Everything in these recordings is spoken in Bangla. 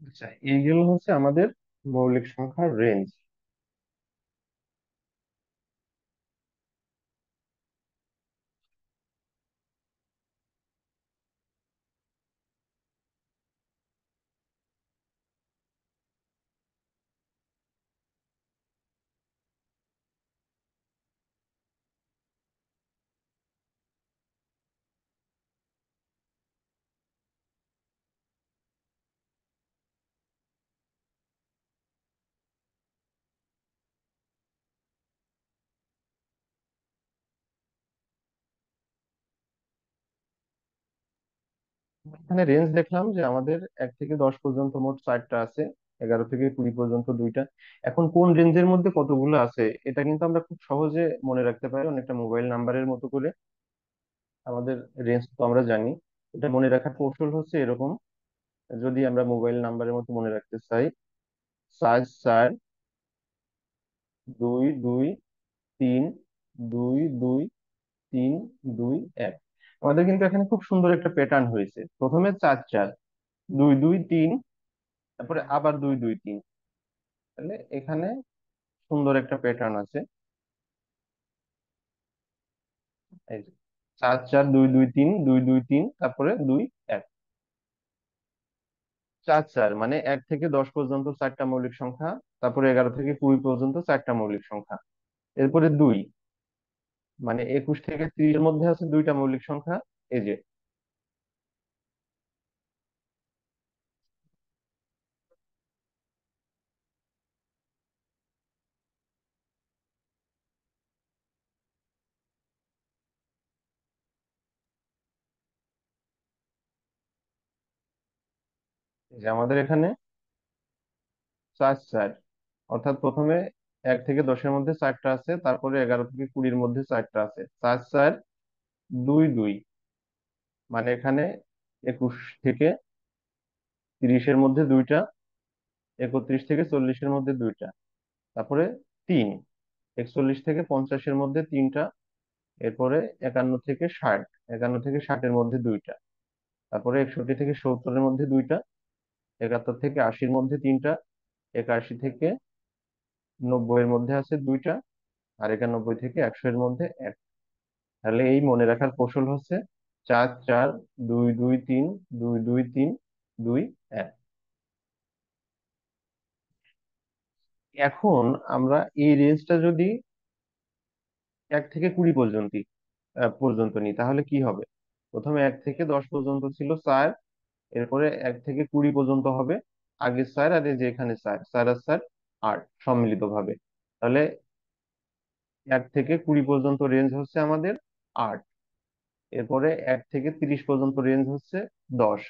আচ্ছা, এইগুলো হচ্ছে আমাদের মৌলিক সংখ্যার রেঞ্জ। এখানে রেঞ্জ দেখলাম যে আমাদের 1 থেকে 10 পর্যন্ত মোট 4টা আছে, 11 থেকে 20 পর্যন্ত 2টা। এখন কোন রেঞ্জের মধ্যে কতগুলো আছে এটা কিন্তু আমরা খুব সহজে মনে রাখতে পারি অনেকটা মোবাইল নাম্বারের মতো করে। আমাদের রেঞ্জ তো আমরা জানি। এটা মনে রাখার কৌশল হচ্ছে এরকম: যদি আমরা মোবাইল নাম্বারের মতো মনে রাখতে চাই, 4 4 2 2 3 2 2 3 2 1। আমাদের কিন্তু এখানে খুব সুন্দর একটা প্যাটার্ন হয়েছে, প্রথমে 4 4 2 2 3, তারপরে আবার 2 2 3। তাহলে এখানে সুন্দর একটা প্যাটার্ন আছে। এই যে 4 4 2 2 3 2 2 3, তারপরে 2 1। 4 4 মানে 1 থেকে 10 পর্যন্ত 4টা মৌলিক সংখ্যা, তারপরে 11 থেকে 20 পর্যন্ত 4টা মৌলিক সংখ্যা। এরপরে 2 মানে 21 থেকে 30 এর মধ্যে আছে 2টা মৌলিক সংখ্যা। এই যে এই যে আমাদের এখানে 4 4, অর্থাৎ প্রথমে 1 থেকে 10-এর মধ্যে 4টা আছে, তারপরে 11 থেকে 20-এর মধ্যে 4টা আছে। 4 4 2 2 মানে এখানে 21 থেকে 30-এর মধ্যে 2টা, 31 থেকে 40-এর মধ্যে 2টা, তারপরে 3 41 থেকে 50-এর মধ্যে 3টা, এরপরে 51 থেকে 60, 51 থেকে 60-এর মধ্যে 2টা, তারপরে 61 থেকে 70-এর মধ্যে 2টা, 71 থেকে 80-এর মধ্যে 3টা, 81 থেকে 90-এর মধ্যে আছে 2টা, আর 91 থেকে 100-এর মধ্যে এক। তাহলে এই মনে রাখার কৌশল হচ্ছে 4 4 2 2 3 2 2 3 2 1। এখন আমরা এই রেঞ্জটা যদি 1 থেকে 20 পর্যন্ত নিই তাহলে কি হবে? প্রথমে 1 থেকে 10 পর্যন্ত ছিল 4, এরপরে 1 থেকে 20 পর্যন্ত হবে আগে 4, আর এই যে এখানে 4 4 আর 4 8 সম্মিলিত ভাবে। তাহলে 1 থেকে 20 পর্যন্ত রেঞ্জ হচ্ছে আমাদের 8। এরপরে 1 থেকে 30 পর্যন্ত রেঞ্জ হচ্ছে 10।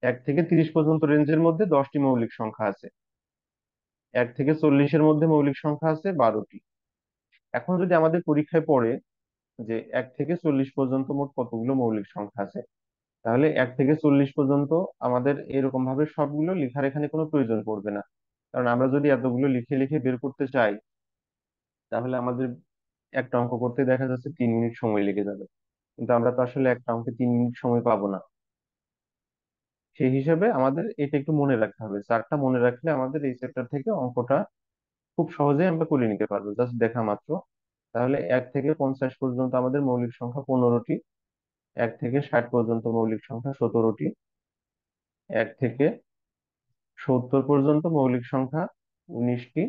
1 থেকে 30 পর্যন্ত রেঞ্জের মধ্যে 10টি মৌলিক সংখ্যা আছে। 1 থেকে 40-এর মধ্যে মৌলিক সংখ্যা আছে 12টি। এখন যদি আমাদের পরীক্ষায় পড়ে যে 1 থেকে 40 পর্যন্ত মোট কতগুলো মৌলিক সংখ্যা আছে, তাহলে 1 থেকে 40 পর্যন্ত আমাদের এরকম ভাবে সবগুলো লেখার এখানে কোনো প্রয়োজন পড়বে না। কারণ আমরা যদি এতগুলো লিখে লিখে বের করতে চাই, তাহলে আমাদের একটা অঙ্ক করতে দেখা যাচ্ছে 3 মিনিট সময় লেগে যাবে। কিন্তু আমরা তো আসলে একটা অঙ্কে 3 মিনিট সময় পাবো না। সেই হিসাবে আমাদের এটা একটু মনে রাখতে হবে, চারটা মনে রাখলে আমাদের এই চ্যাপ্টার থেকে অঙ্কটা খুব সহজেই আমরা করে নিতে পারবো জাস্ট দেখা মাত্র। তাহলে 1 থেকে 50 পর্যন্ত আমাদের মৌলিক সংখ্যা 15টি, 1 থেকে 60 পর্যন্ত মৌলিক সংখ্যা 17টি, 1 থেকে 70 পর্যন্ত মৌলিক সংখ্যা 19টি,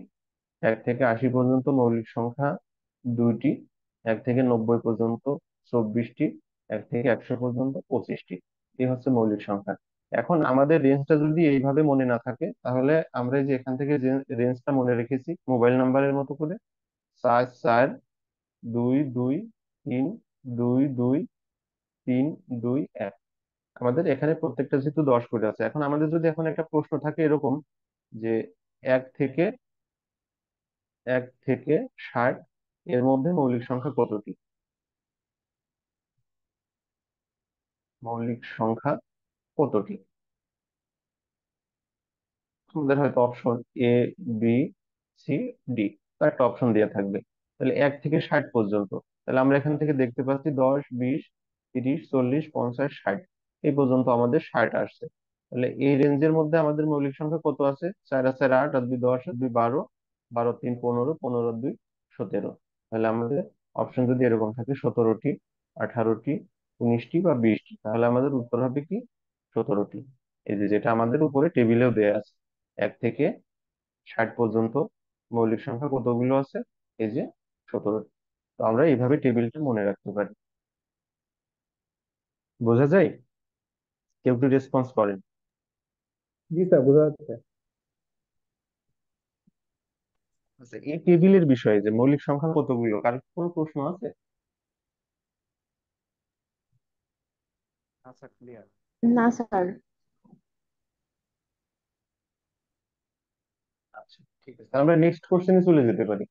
1 থেকে 80 পর্যন্ত মৌলিক সংখ্যা 2টি, 1 থেকে 90 পর্যন্ত 24টি, 1 থেকে 100 পর্যন্ত 25টি। এই হচ্ছে মৌলিক সংখ্যা। এখন আমাদের রেঞ্জটা যদি এইভাবে মনে না থাকে, তাহলে আমরা এই যে এখান থেকে যে রেঞ্জটা মনে রেখেছি মোবাইল নাম্বারের মতো করে, 4 4 2 2 3 2 2 1, আমাদের এখানে প্রত্যেকটা যেহেতু 10 করে আছে, এখন আমাদের যদি এখন একটা প্রশ্ন থাকে এরকম যে এক থেকে 1 থেকে 60 এর মধ্যে মৌলিক সংখ্যা কতটি? মৌলিক সংখ্যা কতটি? আমাদের হয়তো option A, B, C, D, একটা অপশন দেওয়া থাকবে। তাহলে 1 থেকে 60 পর্যন্ত, তাহলে আমরা এখান থেকে দেখতে পাচ্ছি 10 20 30 40 50 60, এই পর্যন্ত আমাদের 60 আসছে। তাহলে এই রেঞ্জের মধ্যে আমাদের মৌলিক সংখ্যা কত আছে? 4 আর 4 8, আর 2 10, আর 2 12, 12 3 15, 15 2 17। তাহলে আমাদের অপশন যদি এরকম থাকে 17টি, 18টি, 19টি বা 20টি, তাহলে আমাদের উত্তর হবে কি? 17টি। এই যে যেটা আমাদের উপরে টেবিলেও দেয়া আছে, 1 থেকে 60 পর্যন্ত মৌলিক সংখ্যা কতগুলো আছে? এই যে 17টি। তো আমরা এইভাবে টেবিলটা মনে রাখতে পারি। বোঝা যায়? কেউ একটু রেসপন্স করেন। জি স্যার, বোঝা যাচ্ছে। আচ্ছা, এই টেবিলের বিষয়ে যে মৌলিক সংখ্যা কতগুলো, কার কোনো প্রশ্ন আছে? আচ্ছা, ক্লিয়ার। না স্যার। আচ্ছা, ঠিক আছে, আমরা নেক্সট কোশ্চেনে চলে যেতে পারি।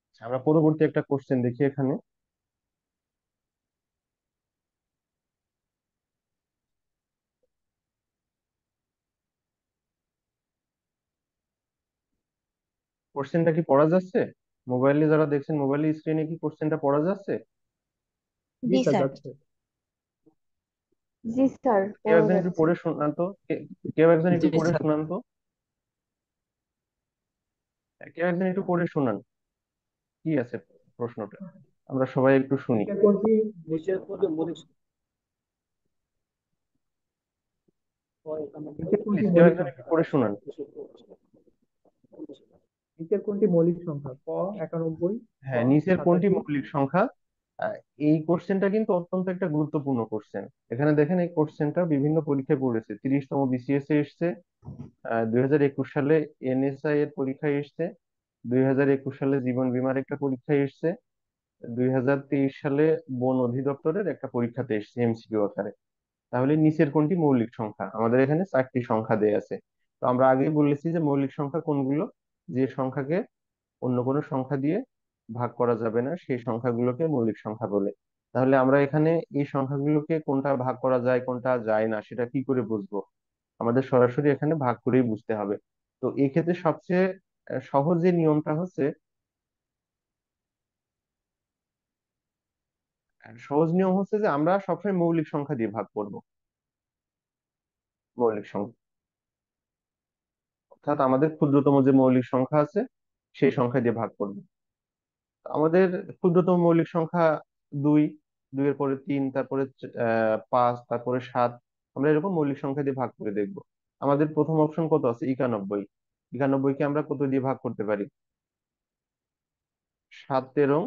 আচ্ছা, আমরা পরবর্তী একটা কোশ্চেন দেখি এখানে। কোশ্চেনটা কি পড়া যাচ্ছে? মোবাইলে যারা দেখছেন, মোবাইলের স্ক্রিনে কি কোশ্চেনটা পড়া যাচ্ছে? জি জি স্যার, স্যার। যাচ্ছে। জি স্যার, কেউ পড়া একজন একটু যাচ্ছে। পড়ে শোনান তো। কেউ একজন জি একটু পড়ে স্যার। শোনান তো। কেউ একজন একটু পড়ে শোনান, কি আছে প্রশ্নটা, আমরা সবাই একটু শুনি। নিচের কোনটি নিচের পদে মৌলিক নিচের কোনটি প্লিজ কেউ মৌলিক একজন একটু সংখ্যা? পড়ে শোনান। নিচের কোনটি মৌলিক সংখ্যা? ক 91, খ হ্যাঁ, নিচের কোনটি 87। মৌলিক সংখ্যা? আহ, এই কোশ্চেনটা কিন্তু অত্যন্ত একটা গুরুত্বপূর্ণ কোশ্চেন। এখানে দেখেন, এই কোশ্চেনটা বিভিন্ন পরীক্ষায় পড়েছে, 30তম বিসিএস এ এসছে, 2021 সালে এনএসআই এর পরীক্ষায় এসছে, 2021 সালে জীবন বীমার একটা পরীক্ষায় এসছে, 2023 সালে বন অধিদপ্তরের একটা পরীক্ষাতে এসছে এমসিকিউ আকারে। তাহলে নিচের কোনটি মৌলিক সংখ্যা? আমাদের এখানে 4টি সংখ্যা দেয়া আছে। তো আমরা আগেই বলেছি যে মৌলিক সংখ্যা কোনগুলো, যে সংখ্যাকে অন্য কোনো সংখ্যা দিয়ে ভাগ করা যাবে না সেই সংখ্যাগুলোকে মৌলিক সংখ্যা বলে। তাহলে আমরা এখানে এই সংখ্যাগুলোকে কোনটা ভাগ করা যায় কোনটা যায় না সেটা কি করে বুঝবো? আমাদের সরাসরি এখানে ভাগ করেই বুঝতে হবে। তো এই ক্ষেত্রে সবচেয়ে সহজ যে নিয়মটা হচ্ছে, সহজ নিয়ম হচ্ছে যে আমরা সবসময় মৌলিক সংখ্যা দিয়ে ভাগ করব। মৌলিক সংখ্যা অর্থাৎ আমাদের ক্ষুদ্রতম যে মৌলিক সংখ্যা আছে সেই সংখ্যা দিয়ে ভাগ করব। আমাদের ক্ষুদ্রতম মৌলিক সংখ্যা 2, 2 এর পরে 3, তারপরে 5, তারপরে 7। আমরা এরকম মৌলিক সংখ্যা দিয়ে ভাগ করে দেখব। আমাদের প্রথম অপশন কত আছে? 91। 91 কে আমরা কত দিয়ে ভাগ করতে পারি? 7 13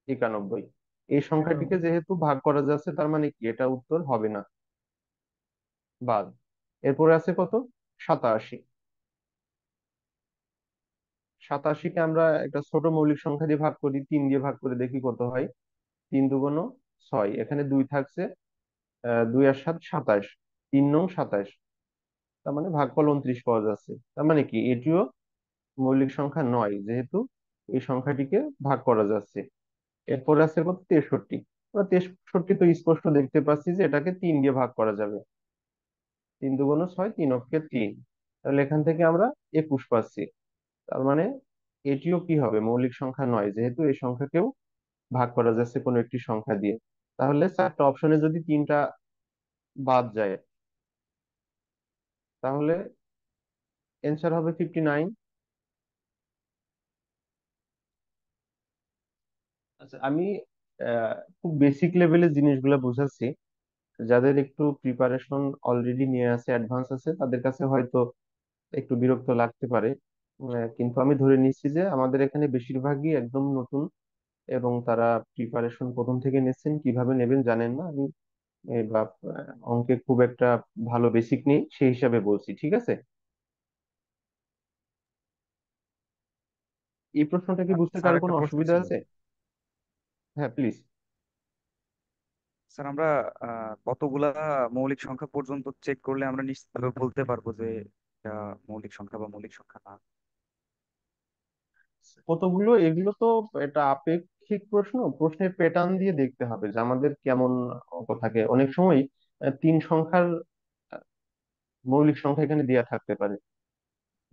91। এই সংখ্যাটিকে 91। যেহেতু ভাগ করা যাচ্ছে, তার মানে কি এটা উত্তর হবে না, বাদ। এরপরে আছে কত? 87। 87 কে আমরা একটা ছোট মৌলিক সংখ্যা দিয়ে ভাগ করি, 3 দিয়ে ভাগ করে দেখি কত হয়। 3 2 6, এখানে 2 থাকছে, 2 আর 7 27, 3 9 27। তার মানে ভাগফল 29 পাওয়া যাচ্ছে। তার মানে কি এটিও মৌলিক সংখ্যা নয়, যেহেতু এই সংখ্যাটিকে ভাগ করা যাচ্ছে। এরপরে আছে কত? 63। আমরা 63 তো স্পষ্ট দেখতে পাচ্ছি যে এটাকে 3 দিয়ে ভাগ করা যাবে। 3 2 6, 3 অক্ষে 3। তাহলে এখান থেকে আমরা 21 পাচ্ছি। তার মানে এটিও কি হবে? মৌলিক সংখ্যা নয়, যেহেতু এই সংখ্যাকেও ভাগ করা যাচ্ছে কোনো একটি সংখ্যা দিয়ে। তাহলে 4টা অপশনে যদি 3টা বাদ যায়, তাহলে এনসার হবে 59। আচ্ছা, আমি খুব বেসিক লেভেলের জিনিসগুলো বুঝাচ্ছি। যাদের একটু প্রিপারেশন অলরেডি নিয়ে আছে, অ্যাডভান্স আছে, তাদের কাছে হয়তো একটু বিরক্ত লাগতে পারে। কিন্তু আমি ধরে নিচ্ছি যে আমাদের এখানে বেশিরভাগই একদম নতুন, এবং তারা প্রিপারেশন প্রথম থেকে নিচ্ছেন, কিভাবে নেবেন জানেন না। আমি বা অঙ্কে খুব একটা ভালো বেসিক নেই সেই হিসাবে বলছি, ঠিক আছে? এই প্রশ্নটা কি বুঝতে স্যার কারো একটা কোনো প্রশ্ন অসুবিধা ছিল। আছে? হ্যাঁ, প্লিজ। স্যার আমরা কতগুলা মৌলিক সংখ্যা পর্যন্ত চেক করলে আমরা নিশ্চিতভাবে বলতে পারবো যে এটা মৌলিক সংখ্যা বা মৌলিক সংখ্যা না? কতগুলো, এগুলো তো এটা আপেক্ষিক প্রশ্ন, প্রশ্নের প্যাটার্ন দিয়ে দেখতে হবে যে আমাদের কেমন অঙ্ক থাকে। অনেক সময় 3 সংখ্যার আহ, মৌলিক সংখ্যা এখানে দেয়া থাকতে পারে।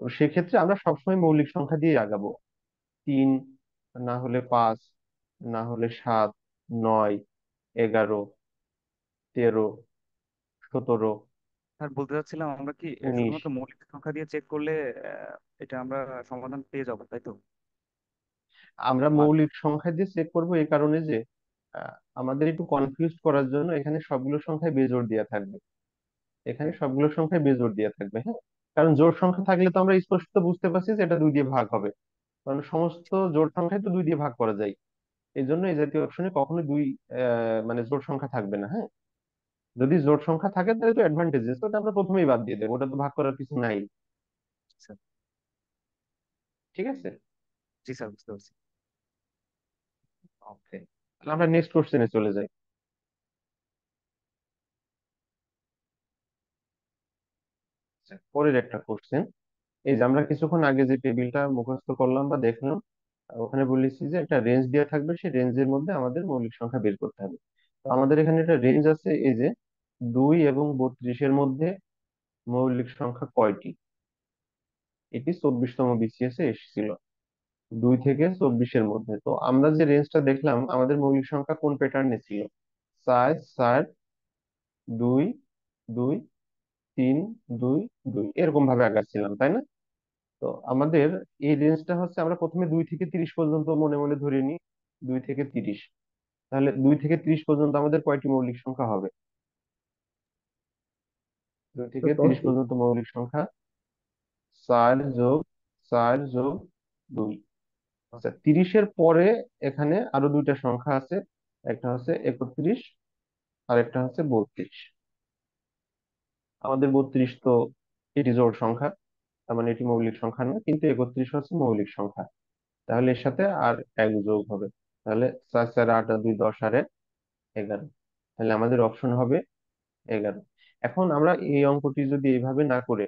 তো সেক্ষেত্রে আমরা সবসময় মৌলিক সংখ্যা দিয়ে আগাবো। 3, না হলে 5, না হলে 7, 9, 11, 13, 17, স্যার বলতে চাচ্ছিলাম আমরা কি 19। শুধুমাত্র মৌলিক সংখ্যা দিয়ে চেক করলে এটা আমরা সমাধান পেয়ে যাবো, তাই তো? আমরা আর মৌলিক সংখ্যা দিয়ে চেক করব এই কারণে যে আমাদের একটু কনফিউজ করার জন্য এখানে সবগুলো সংখ্যায় বেজোড় দেওয়া থাকবে। এখানে হ্যাঁ, সবগুলো সংখ্যায় বেজোড় দেওয়া থাকবে, হ্যাঁ। কারণ জোড় সংখ্যা থাকলে তো আমরা স্পষ্ট বুঝতে পারছি যে এটা 2 দিয়ে ভাগ হবে, কারণ সমস্ত জোড় সংখ্যায় তো 2 দিয়ে ভাগ করা যায়। এই জন্য এই জাতীয় অপশনে কখনোই দুই মানে জোড় সংখ্যা থাকবে না, হ্যাঁ। যদি জোড় সংখ্যা থাকে তাহলে তো অ্যাডভান্টেজেস, ওটা আমরা প্রথমেই বাদ দিয়ে দেবো, ওটা তো ভাগ করার কিছু নাই। স্যার। ঠিক আছে। জি স্যার, বুঝতে পারছি। ওকে, তাহলে আমরা নেক্সট কোশ্চেনে চলে যাই। আচ্ছা, পরের একটা কোশ্চেন, এই যে আমরা কিছুক্ষণ আগে যে টেবিলটা মুখস্থ করলাম বা দেখলাম, ওখানে বলেছি যে একটা রেঞ্জ দেওয়া থাকবে, সেই রেঞ্জের মধ্যে আমাদের মৌলিক সংখ্যা বের করতে হবে। তো আমাদের এখানে একটা রেঞ্জ আছে, এই যে 2 এবং 32-এর মধ্যে মৌলিক সংখ্যা কয়টি? এটি 24তম বিসিএস এ এসেছিল। 2 থেকে 24-এর মধ্যে, তো আমরা যে রেঞ্জটা দেখলাম আমাদের মৌলিক সংখ্যা কোন প্যাটার্নে ছিল? 4, 4, 2, 2, 3, 2, 2 এরকম ভাবে আগাচ্ছিলাম, তাই না? তো আমাদের এই রেঞ্জটা হচ্ছে, আমরা প্রথমে 2 থেকে 30 পর্যন্ত মনে মনে ধরে নিই। 2 থেকে 30, তাহলে 2 থেকে 30 পর্যন্ত আমাদের কয়টি মৌলিক সংখ্যা হবে? 2 তো থেকে 30 10টি। পর্যন্ত মৌলিক সংখ্যা 4 যোগ 4 যোগ 2। আচ্ছা, 30-এর পরে এখানে আরো দুইটা সংখ্যা আছে, একটা হচ্ছে 31 আর একটা হচ্ছে 32। আমাদের 32 তো এটি জোড় সংখ্যা, তার মানে এটি মৌলিক সংখ্যা না, কিন্তু 31 হচ্ছে মৌলিক সংখ্যা। তাহলে এর সাথে আর এক যোগ হবে, তাহলে 4, 4, 8 আর 2, 10 আর 1, 11। তাহলে আমাদের অপশন হবে 11। এখন আমরা এই অঙ্কটি যদি এইভাবে না করে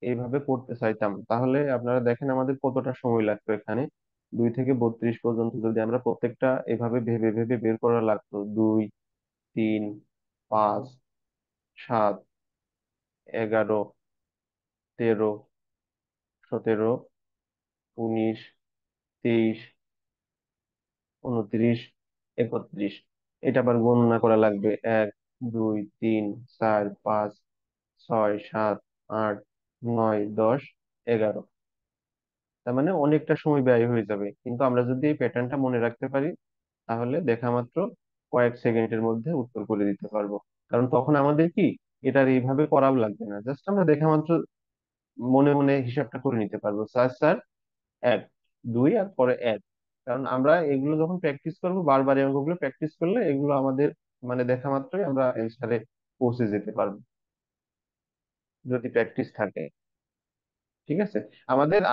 এইভাবে করতে চাইতাম, তাহলে আপনারা দেখেন আমাদের কতটা সময় লাগতো এখানে। 2 থেকে 32 পর্যন্ত যদি আমরা প্রত্যেকটা এভাবে ভেবে ভেবে বের করা লাগতো, 2, 3, 5, 7, 11, 13, 17, 19, 23, 29, 31। এটা আবার গণনা করা লাগবে, 1, 2, 3, 4, 5, 6, 7, 8, 9, 10, 11। তার মানে অনেকটা সময় ব্যয় হয়ে যাবে, কিন্তু আমরা যদি এই প্যাটার্নটা মনে রাখতে পারি তাহলে দেখা মাত্র কয়েক সেকেন্ডের মধ্যে উত্তর করে দিতে পারবো। কারণ তখন আমাদের কি এটার এইভাবে করাও লাগবে না, জাস্ট আমরা দেখা মাত্র মনে মনে হিসাবটা করে নিতে পারবো, 4, 4, 1, 2 আর পরে 1। কারণ আমরা এগুলো যখন প্র্যাকটিস করবো, বারবার এই অঙ্কগুলো প্র্যাকটিস করলে এগুলো আমাদের মানে দেখা মাত্রই আমরা অ্যান্সারে পৌঁছে যেতে পারবো, যদি প্র্যাকটিস থাকে। ঠিক আছে।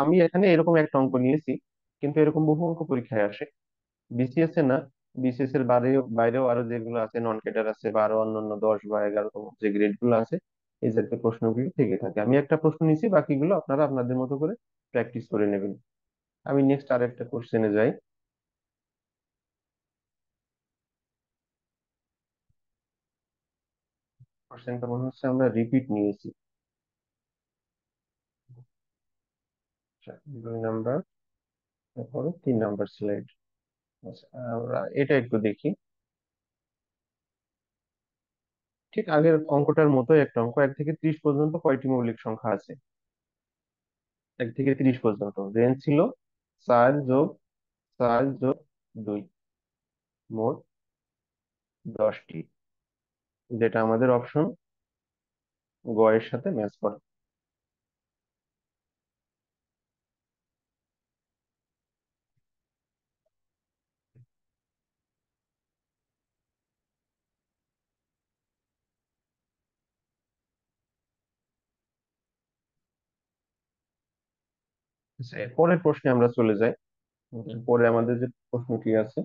আমি এখানে এরকম একটা অঙ্ক নিয়েছি, কিন্তু এরকম বহু অঙ্ক পরীক্ষায় আসে, বিসিএস এ না, বিসিএস এর বাইরেও বাইরেও আরো যেগুলো আছে, নন ক্যাডার আছে, বা আরো অন্যান্য 10 বা 11তম যে গ্রেড গুলো আছে, এই জাতীয় প্রশ্নগুলো থেকে থাকে। আমি একটা প্রশ্ন নিয়েছি, বাকিগুলো আপনারা আপনাদের মতো করে প্র্যাকটিস করে নেবেন। আমি নেক্সট আরেকটা কোশ্চেনে যাই। কোশ্চেনটা মনে হচ্ছে আমরা রিপিট নিয়েছি। আচ্ছা, 2 নাম্বার, তারপরে 3 নাম্বার স্লাইড। আচ্ছা, আমরা এটা একটু দেখি। ঠিক আগের অঙ্কটার মতোই একটা অঙ্ক, 1 থেকে 30 পর্যন্ত কয়টি মৌলিক সংখ্যা আছে? 1 থেকে 30 পর্যন্ত রেঞ্জ ছিল 4 যোগ 4 যোগ 2, মোট 10টি, যেটা আমাদের অপশন গ এর সাথে ম্যাচ করে। আচ্ছা, এর পরের প্রশ্নে আমরা চলে যাই। পরে আমাদের যে প্রশ্নটি আছে,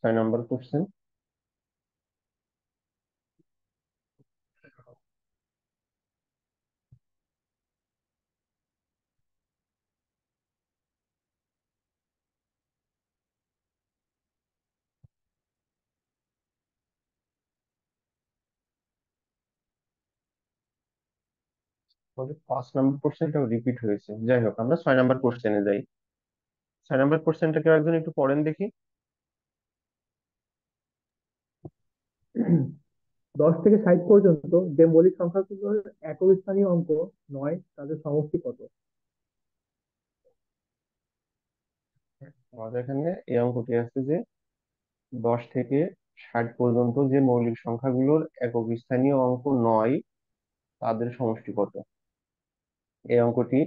6 নাম্বার কোশ্চেন। আমাদের 5 নাম্বার কোশ্চেনটাও রিপিট হয়েছে, যাই হোক আমরা 6 নাম্বার কোশ্চেনে যাই। 6 নাম্বার কোশ্চেনটা কেউ একজন একটু পড়েন দেখি। 10 থেকে 60 পর্যন্ত যে মৌলিক সংখ্যাগুলোর একক স্থানীয় অঙ্ক নয় তাদের সমষ্টি কত? আমাদের এখানে এই অঙ্কটি আছে যে 10 থেকে 60 পর্যন্ত যে মৌলিক সংখ্যাগুলোর একক স্থানীয় অঙ্ক নয় তাদের সমষ্টি কত। এই অঙ্কটি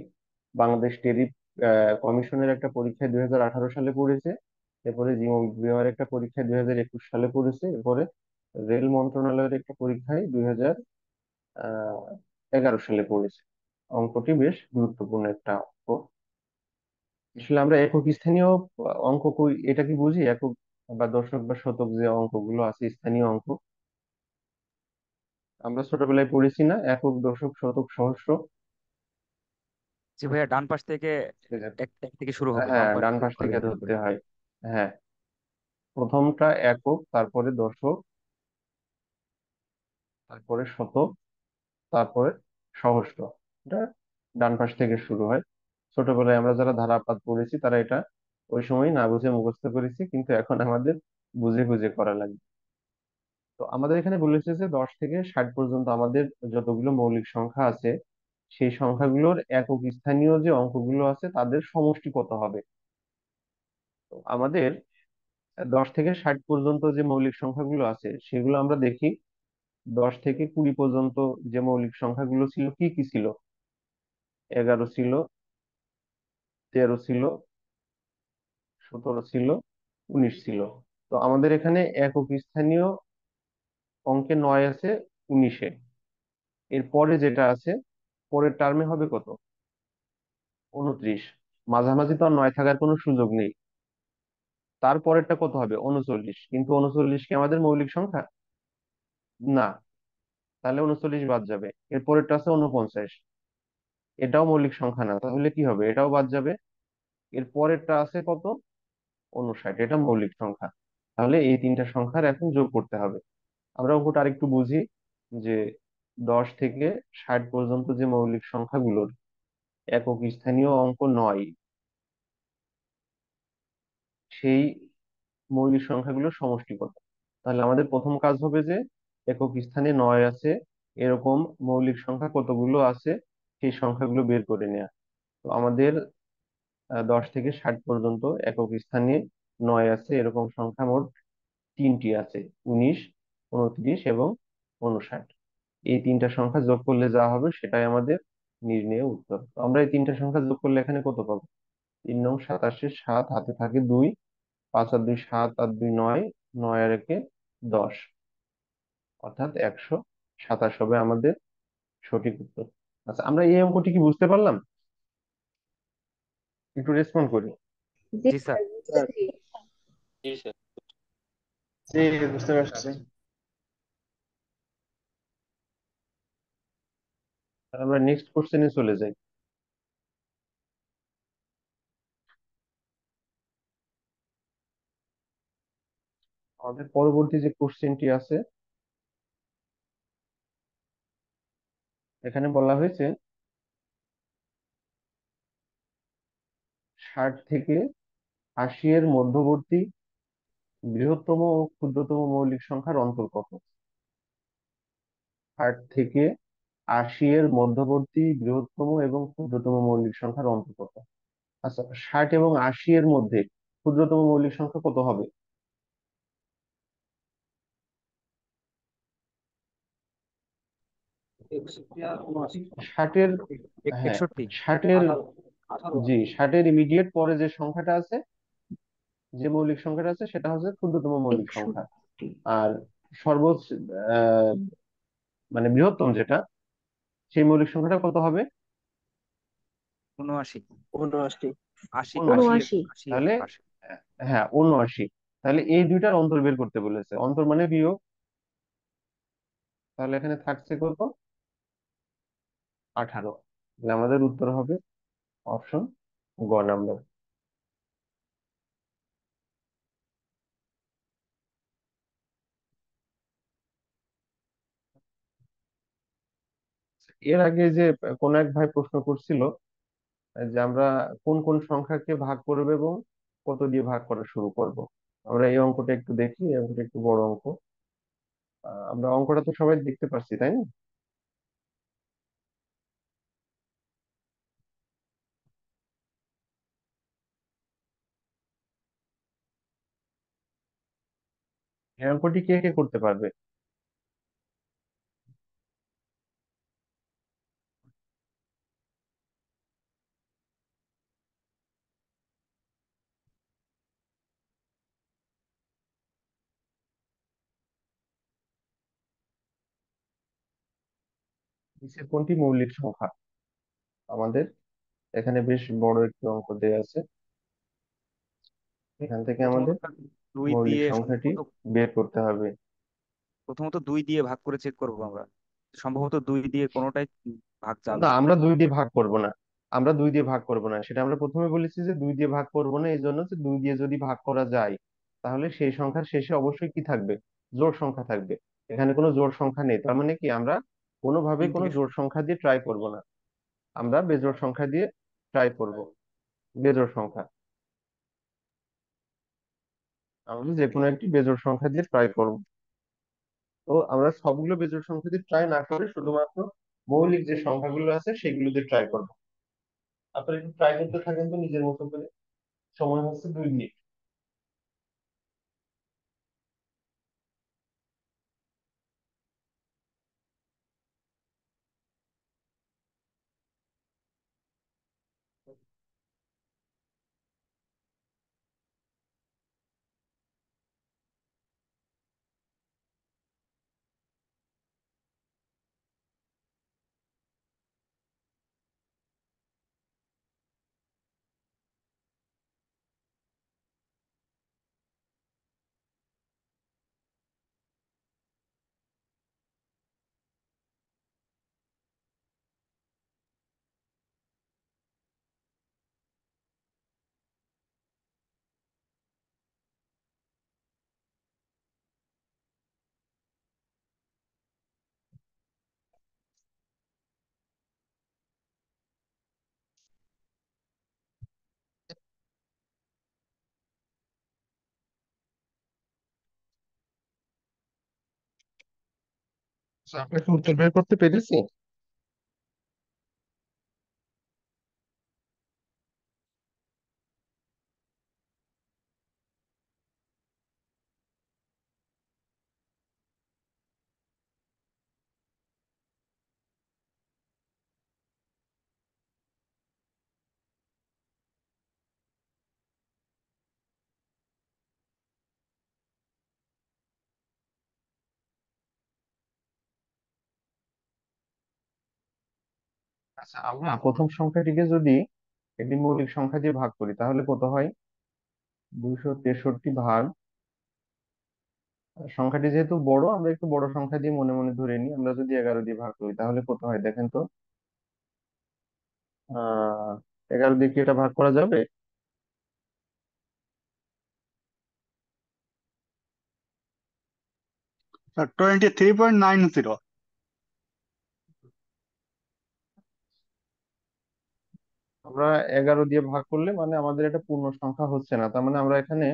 বাংলাদেশ টেরিফ কমিশনের একটা পরীক্ষায় 2018 সালে পড়েছে। এরপরে জিও বিভাগের একটা পরীক্ষায় 2021 সালে পড়েছে। এরপরে রেল মন্ত্রণালয়ের একটা পরীক্ষায় 2011 সালে পড়েছে। অঙ্কটি বেশ গুরুত্বপূর্ণ একটা অঙ্ক। আসলে আমরা একক স্থানীয় অঙ্ক এটা কি বুঝি, একক বা দশক বা শতক যে অঙ্কগুলো আছে স্থানীয় অঙ্ক, আমরা ছোটবেলায় পড়েছি না, একক দশক শতক সহস্র। জি ভাইয়া, ডান পাশ থেকে ঠিক আছে। এক এক থেকে শুরু হবে, বাম হ্যাঁ, পাশ ডান থেকে পাশ ঘুরে থেকে যাবে ধরতে উপরে। হয়। হ্যাঁ, প্রথমটা একক, তারপরে দশক, তারপরে শতক, তারপরে সহস্র। এটা ডান পাশ থেকে শুরু হয়। ছোটবেলায় আমরা যারা ধারাপাত পড়েছি তারা এটা ওই সময় না বুঝে মুখস্থ করেছি, কিন্তু এখন আমাদের বুঝে বুঝে করা লাগে। তো আমাদের এখানে বলেছে যে 10 থেকে 60 পর্যন্ত আমাদের যতগুলো মৌলিক সংখ্যা আছে সেই সংখ্যাগুলোর একক স্থানীয় যে অঙ্কগুলো আছে তাদের সমষ্টি কত হবে। তো আমাদের 10 থেকে 60 পর্যন্ত যে মৌলিক সংখ্যাগুলো আছে সেগুলো আমরা দেখি। 10 থেকে 20 পর্যন্ত যে মৌলিক সংখ্যাগুলো ছিল কি কি ছিল? 11 ছিল, 13 ছিল, 17 ছিল, 19 ছিল। তো আমাদের এখানে একক স্থানীয় অঙ্কে 9 আছে, 19-এ। এর পরে যেটা আছে পরের টার্মে হবে কত? 29। মাঝামাঝি তো আর 9 থাকার কোনো সুযোগ নেই। তারপরেরটা কত হবে? 39। কিন্তু 39 কি আমাদের মৌলিক সংখ্যা? না। তাহলে 39 বাদ যাবে। এর পরেরটা আছে 49। এটাও মৌলিক সংখ্যা না, তাহলে কি হবে? এটাও বাদ যাবে। এর পরেরটা আছে কত? 59। এটা মৌলিক সংখ্যা। তাহলে এই তিনটা সংখ্যার এখন যোগ করতে হবে। আমরা অঙ্কটা আরেকটু বুঝি যে 10 থেকে 60 পর্যন্ত যে মৌলিক সংখ্যাগুলোর একক স্থানীয় অঙ্ক নয় সেই মৌলিক সংখ্যাগুলোর সমষ্টি কত। তাহলে আমাদের প্রথম কাজ হবে যে একক স্থানে 9 আছে এরকম মৌলিক সংখ্যা কতগুলো আছে সেই সংখ্যাগুলো বের করে নেওয়া। তো আমাদের 10 থেকে 60 পর্যন্ত একক স্থানে 9 আছে এরকম সংখ্যা মোট তিনটি আছে: 19, 29 এবং 59। এই তিনটা সংখ্যা যোগ করলে যা হবে সেটাই আমাদের নির্ণেয় উত্তর। তো আমরা এই তিনটা সংখ্যা যোগ করলে এখানে কত পাবো? 3 নং 27, 7 হাতে থাকে 2, 5 আর 2 7 আর 2 9, 9 আর 1 10, অর্থাৎ 127 হবে আমাদের সঠিক উত্তর। আচ্ছা, আমরা এই অঙ্কটি কি বুঝতে পারলাম? একটু রেসপন্ড করি। জি জি স্যার। স্যার, বুঝেছি। জি, বুঝতে পারছি। তাহলে আমরা নেক্সট কোশ্চেনে চলে যাই। আমাদের পরবর্তী যে কোশ্চেনটি আছে এখানে বলা হয়েছে 60 থেকে 80 এর মধ্যবর্তী বৃহত্তম ও ক্ষুদ্রতম মৌলিক সংখ্যার অন্তর কত। 60 থেকে 80 এর মধ্যবর্তী বৃহত্তম এবং ক্ষুদ্রতম মৌলিক সংখ্যার অন্তর কত। আচ্ছা, 60 এবং 80 এর মধ্যে ক্ষুদ্রতম মৌলিক সংখ্যা কত হবে? 60-এর, হ্যাঁ, 61। 60-এর, জি, 60-এর ইমিডিয়েট পরে যে সংখ্যাটা আছে, যে মৌলিক সংখ্যাটা আছে সেটা হচ্ছে ক্ষুদ্রতম মৌলিক সংখ্যা। 61। আর সর্বোচ্চ আহ, মানে বৃহত্তম যেটা সেই মৌলিক সংখ্যাটা কত হবে? 79। 79। 80, 80 79। 79। 80 এবং তাহলে 80। হ্যাঁ, 79। তাহলে এই দুইটার অন্তর বের করতে বলেছে। অন্তর মানে বিয়োগ। তাহলে এখানে থাকছে কত? 18। তাহলে আমাদের উত্তর হবে অপশন গ নাম্বার। এর আগে যে কোন এক ভাই প্রশ্ন করছিল যে আমরা কোন কোন সংখ্যাকে ভাগ করব এবং কত দিয়ে ভাগ করা শুরু করব। আমরা এই অঙ্কটা একটু দেখি। এই অঙ্কটা একটু বড় অঙ্ক। আমরা অঙ্কটা তো সবাই দেখতে পাচ্ছি, তাই না? এই অঙ্কটি কে কে করতে পারবে? নিচের কোনটি মৌলিক সংখ্যা? আমাদের এখানে বেশ বড় একটি অঙ্ক দেয়া আছে, এখান থেকে প্রথমত আমাদের স্যার দুই মৌলিক দিয়ে সংখ্যাটি সম্ভবত বের করতে হবে। প্রথমত দুই দিয়ে ভাগ করে চেক করবো আমরা। সম্ভবত দুই দিয়ে কোনোটাই ভাগ যাবে না, না। আমরা দুই দিয়ে ভাগ করব না। আমরা দুই দিয়ে ভাগ করব না, সেটা আমরা প্রথমে বলেছি যে দুই দিয়ে ভাগ করব না, এই জন্য যে দুই দিয়ে যদি ভাগ করা যায় তাহলে সেই সংখ্যার শেষে অবশ্যই কি থাকবে? জোড় সংখ্যা থাকবে। এখানে কোনো জোড় সংখ্যা নেই, তার মানে কি আমরা কোনোভাবেই তিন কোনো থেকে জোড় সংখ্যা দিয়ে ট্রাই করব না। আমরা বেজোড় সংখ্যা দিয়ে ট্রাই করব। বেজোড় সংখ্যা, আমরা যে কোনো একটি বেজোড় সংখ্যা দিয়ে ট্রাই করব। তো আমরা সবগুলো বেজোড় সংখ্যা দিয়ে ট্রাই না করে শুধুমাত্র মৌলিক যে সংখ্যাগুলো আছে সেগুলো দিয়ে ট্রাই করব। আপনারা একটু ট্রাই করতে থাকেন তো নিজের মতো করে। সময় হচ্ছে 2 মিনিট। আচ্ছা, আপনাকে উত্তর বের করতে পেরেছি। আচ্ছা, আমরা প্রথম সংখ্যাটিকে যদি একটি মৌলিক সংখ্যা দিয়ে ভাগ করি তাহলে কত হয়? 263 ভাগ, সংখ্যাটি যেহেতু বড় আমরা একটু বড় সংখ্যা দিয়ে মনে মনে ধরে নিই, আমরা যদি 11 দিয়ে ভাগ করি তাহলে কত হয় দেখেন তো। 11 দিয়ে কি এটা ভাগ করা যাবে? স্যার 23.90। আমরা 11 দিয়ে ভাগ করলে মানে আমাদের এটা পূর্ণ সংখ্যা হচ্ছে না, তার মানে আমরা এখানে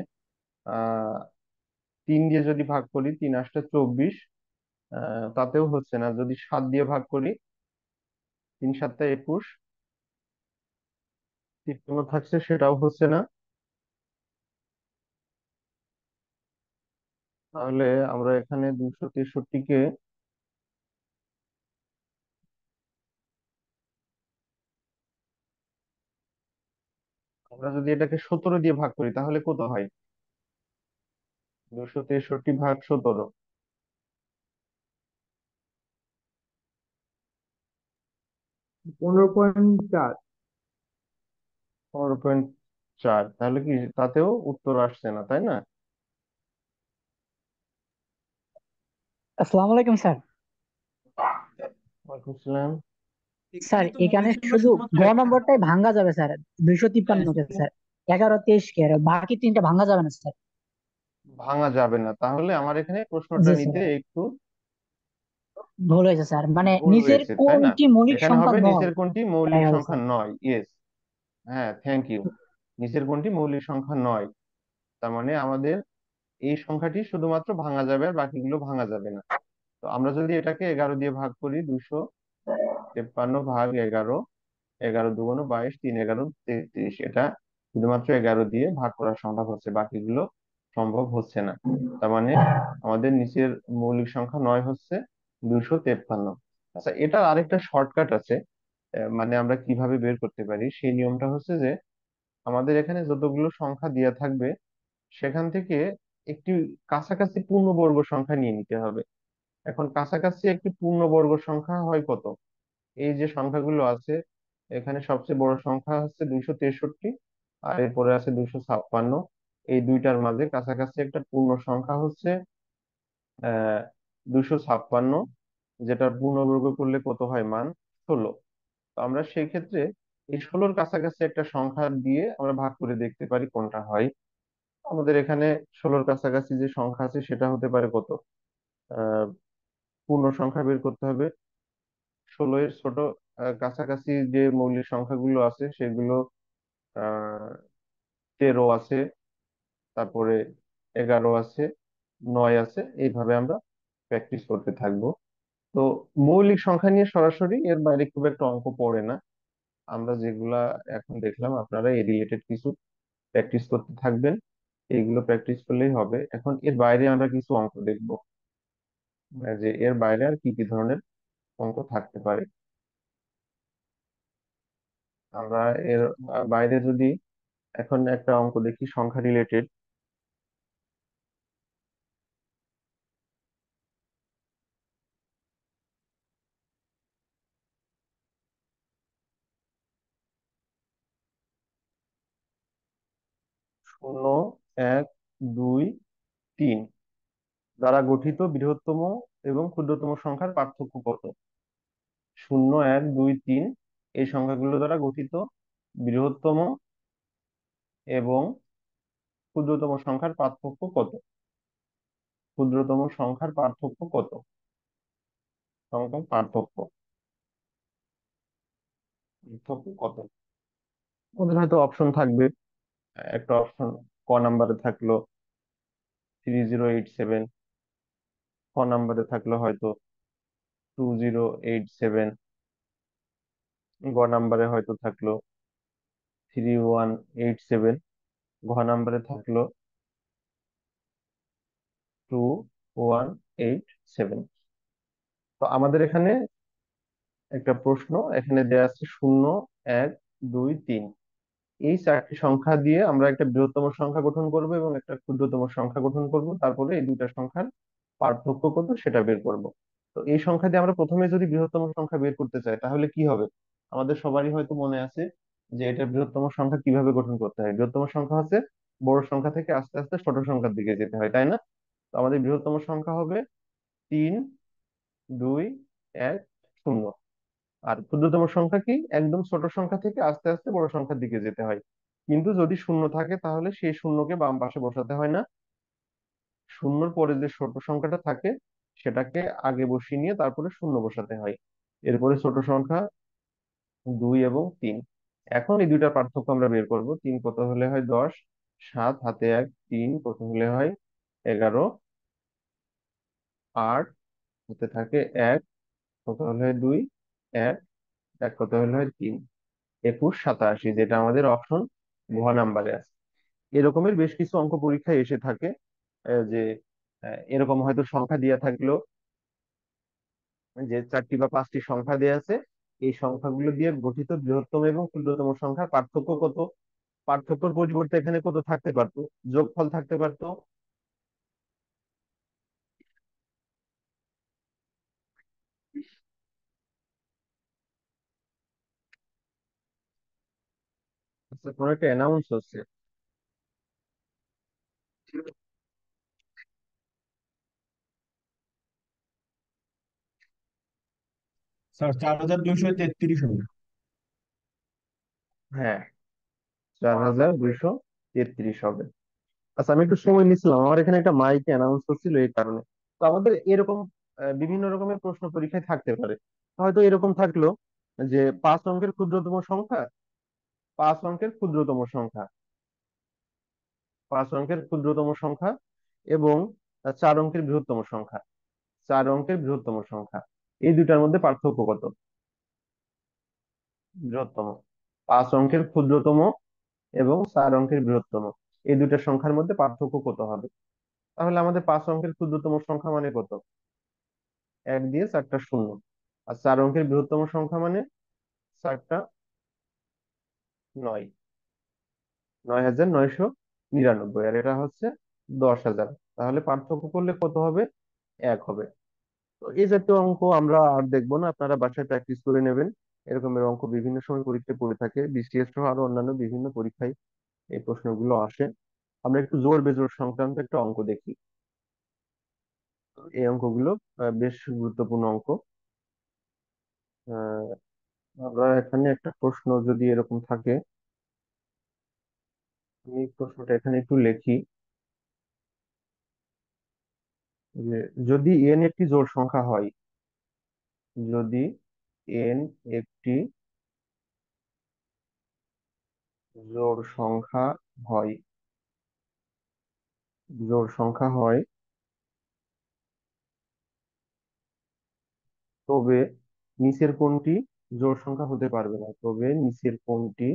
3 দিয়ে যদি ভাগ করি, 3 8 24, তাতেও হচ্ছে না। যদি 7 দিয়ে ভাগ করি, 3 7 21, 53 থাকছে, সেটাও হচ্ছে না। তাহলে আমরা এখানে 263-কে আমরা যদি এটাকে 17 দিয়ে ভাগ করি তাহলে কত হয়? 263 ভাগ 17, 15.4। 15.4। তাহলে কি তাতেও উত্তর আসছে না, তাই না? আসসালামু আলাইকুম স্যার। ওয়ালাইকুম আসসালাম। স্যার এখানে শুধু গ নম্বরটাই ভাঙ্গা যাবে স্যার, 253 কে স্যার। 11 23 কে, আর বাকি তিনটা ভাঙ্গা যাবে না স্যার। ভাঙা যাবে না, তাহলে আমার এখানে প্রশ্নটা জি নিতে স্যার, একটু ভুল হয়েছে স্যার, মানে ভুল নিচের হয়েছে, তাই না? কোনটি মৌলিক এখানে সংখ্যা হবে নয়, নিচের কোনটি এটাই মৌলিক হবে সংখ্যা স্যার। নয়। ইয়েস, হ্যাঁ, থ্যাংক ইউ। নিচের কোনটি মৌলিক সংখ্যা নয়, তার মানে আমাদের এই সংখ্যাটি শুধুমাত্র ভাঙা যাবে আর বাকিগুলো ভাঙা যাবে না। তো আমরা যদি এটাকে 11 দিয়ে ভাগ করি, 253 ভাগ 11, 11 দুগুণ 22, 3 11 33, এটা শুধুমাত্র 11 দিয়ে ভাগ করা সম্ভব হচ্ছে, বাকিগুলো সম্ভব হচ্ছে না। তার মানে আমাদের নিচের মৌলিক সংখ্যা 9 হচ্ছে 253। আচ্ছা, এটা আরেকটা শর্টকাট আছে। মানে আমরা কিভাবে বের করতে পারি সেই নিয়মটা হচ্ছে যে আমাদের এখানে যতগুলো সংখ্যা দেয়া থাকবে সেখান থেকে একটি কাছাকাছি পূর্ণবর্গ সংখ্যা নিয়ে নিতে হবে। এখন কাছাকাছি একটি পূর্ণবর্গ সংখ্যা হয় কত? এই যে সংখ্যাগুলো আছে, এখানে সবচেয়ে বড় সংখ্যা হচ্ছে 263, আর এরপরে আছে 256। এই দুইটার মাঝে কাছাকাছি একটা পূর্ণ সংখ্যা হচ্ছে 256, যেটা পূর্ণবর্গ করলে কত হয় মান? 16। তো আমরা সেই ক্ষেত্রে এই 16-র কাছাকাছি একটা সংখ্যা দিয়ে আমরা ভাগ করে দেখতে পারি কোনটা হয়। আমাদের এখানে 16-র কাছাকাছি যে সংখ্যা আছে সেটা হতে পারে কত? আহ পূর্ণ সংখ্যা বের করতে হবে। 16-এর ছোট কাছাকাছি যে মৌলিক সংখ্যাগুলো আছে সেগুলো 13 আছে, তারপরে 11 আছে, 9 আছে, এইভাবে আমরা প্র্যাকটিস করতে থাকবো। তো মৌলিক সংখ্যা নিয়ে সরাসরি এর বাইরে খুব একটা অঙ্ক পড়ে না। আমরা যেগুলা এখন দেখলাম আপনারা এই রিলেটেড কিছু প্র্যাকটিস করতে থাকবেন, এইগুলো প্র্যাকটিস করলেই হবে। এখন এর বাইরে আমরা কিছু অঙ্ক দেখবো, যে এর বাইরে আর কি কি ধরনের অঙ্ক থাকতে পারে। আমরা এর বাইরে যদি এখন একটা অঙ্ক দেখি সংখ্যা রিলেটেড। 0, 1, 2, 3 দ্বারা গঠিত বৃহত্তম এবং ক্ষুদ্রতম সংখ্যার পার্থক্য কত? 0, 1, 2, 3 এই সংখ্যাগুলো দ্বারা গঠিত বৃহত্তম এবং ক্ষুদ্রতম সংখ্যার পার্থক্য কত? ক্ষুদ্রতম সংখ্যার পার্থক্য কত? সংখ্যার পার্থক্য কত? ওদের হয়তো অপশন থাকবে। একটা অপশন ক নাম্বারে থাকলো 3087, খ নাম্বারে থাকলো হয়তো 2087, গ নাম্বারে হয়তো থাকলো 3187, ঘ নাম্বারে থাকলো 2187। তো আমাদের এখানে একটা প্রশ্ন এখানে দেয়া আছে 0, 1, 2, 3 এই চারটি সংখ্যা দিয়ে আমরা একটা বৃহত্তম সংখ্যা গঠন করব এবং একটা ক্ষুদ্রতম সংখ্যা গঠন করব, তারপরে এই দুইটা সংখ্যার পার্থক্য কত সেটা বের করব। তো এই সংখ্যা দিয়ে আমরা প্রথমে যদি বৃহত্তম সংখ্যা বের করতে চাই তাহলে কি হবে? আমাদের সবারই হয়তো মনে আছে যে এটা বৃহত্তম সংখ্যা কিভাবে গঠন করতে হয়। বৃহত্তম সংখ্যা হচ্ছে বড় সংখ্যা থেকে আস্তে আস্তে ছোট সংখ্যার দিকে যেতে হয়, তাই না? তো আমাদের বৃহত্তম সংখ্যা হবে 3, 2, 1, 0। আর ক্ষুদ্রতম সংখ্যা কি? একদম ছোট সংখ্যা থেকে আস্তে আস্তে বড় সংখ্যার দিকে যেতে হয়। কিন্তু যদি শূন্য থাকে তাহলে সেই শূন্যকে বাম পাশে বসাতে হয় না, শূন্যর পরে যে ছোট সংখ্যাটা থাকে সেটাকে আগে বসিয়ে নিয়ে তারপরে শূন্য বসাতে হয়। এরপরে ছোট সংখ্যা 2 এবং 3। এখন এই দুইটার পার্থক্য আমরা বের করব। 3 কত হলে হয় 10, 7 হাতে 1, 3 কত হলে হয় 11, 8 হাতে থাকে 1 কত হলে হয় 2, 1, 1 কত হলে হয় 3, 21, 87, যেটা আমাদের অপশন ঘ নাম্বারে আছে। এরকমের বেশ কিছু অঙ্ক পরীক্ষায় এসে থাকে, যে এরকম হয়তো সংখ্যা দেয়া থাকলো যে 4টি বা 5টি সংখ্যা দেয়া আছে, এই সংখ্যাগুলো দিয়ে গঠিত বৃহত্তম এবং ক্ষুদ্রতম সংখ্যার পার্থক্য কত? পার্থক্যের পরিবর্তে এখানে কত থাকতে পারতো? যোগফল থাকতে পারতো। আচ্ছা, কোনো একটা অ্যানাউন্স হচ্ছে। স্যার 4233 হবে। হ্যাঁ, 4233 হবে। আচ্ছা, আমি একটু সময় নিচ্ছিলাম, আমার এখানে একটা মাইকে অ্যানাউন্স হচ্ছিল এই কারণে। তো আমাদের এরকম বিভিন্ন রকমের প্রশ্ন পরীক্ষায় থাকতে পারে। হয়তো এরকম থাকলো যে 5 অঙ্কের ক্ষুদ্রতম সংখ্যা, 5 অঙ্কের ক্ষুদ্রতম সংখ্যা, 5 অঙ্কের ক্ষুদ্রতম সংখ্যা এবং 4 অঙ্কের বৃহত্তম সংখ্যা। 4 অঙ্কের বৃহত্তম সংখ্যা, এই দুইটার মধ্যে পার্থক্য কত? বৃহত্তম, 5 অঙ্কের ক্ষুদ্রতম এবং 4 অঙ্কের বৃহত্তম, এই দুইটা সংখ্যার মধ্যে পার্থক্য কত হবে? তাহলে আমাদের 5 অঙ্কের ক্ষুদ্রতম সংখ্যা মানে কত? 1 দিয়ে 4টা শূন্য। আর 4 অঙ্কের বৃহত্তম সংখ্যা মানে 4টা 9, 9,999, আর এটা হচ্ছে 10,000। তাহলে পার্থক্য করলে কত হবে? 1 হবে। তো এই জাতীয় অঙ্ক আমরা আর দেখবো না, আপনারা বাসায় প্র্যাকটিস করে নেবেন। এরকমের অঙ্ক বিভিন্ন সময় পরীক্ষায় পড়ে থাকে, বিসিএস সহ আরো অন্যান্য বিভিন্ন পরীক্ষায় এই প্রশ্নগুলো আসে। আমরা একটু জোড় বেজোড় সংক্রান্ত একটা অঙ্ক দেখি। এই অঙ্কগুলো বেশ গুরুত্বপূর্ণ অঙ্ক। আহ, আমরা এখানে একটা প্রশ্ন যদি এরকম থাকে, আমি প্রশ্নটা এখানে একটু লিখি যে যদি এন একটি জোড় সংখ্যা হয়, যদি এন একটি জোড় সংখ্যা হয়, জোড় সংখ্যা হয়, তবে নিচের কোনটি জোড় সংখ্যা হতে পারবে না? তবে নিচের কোনটি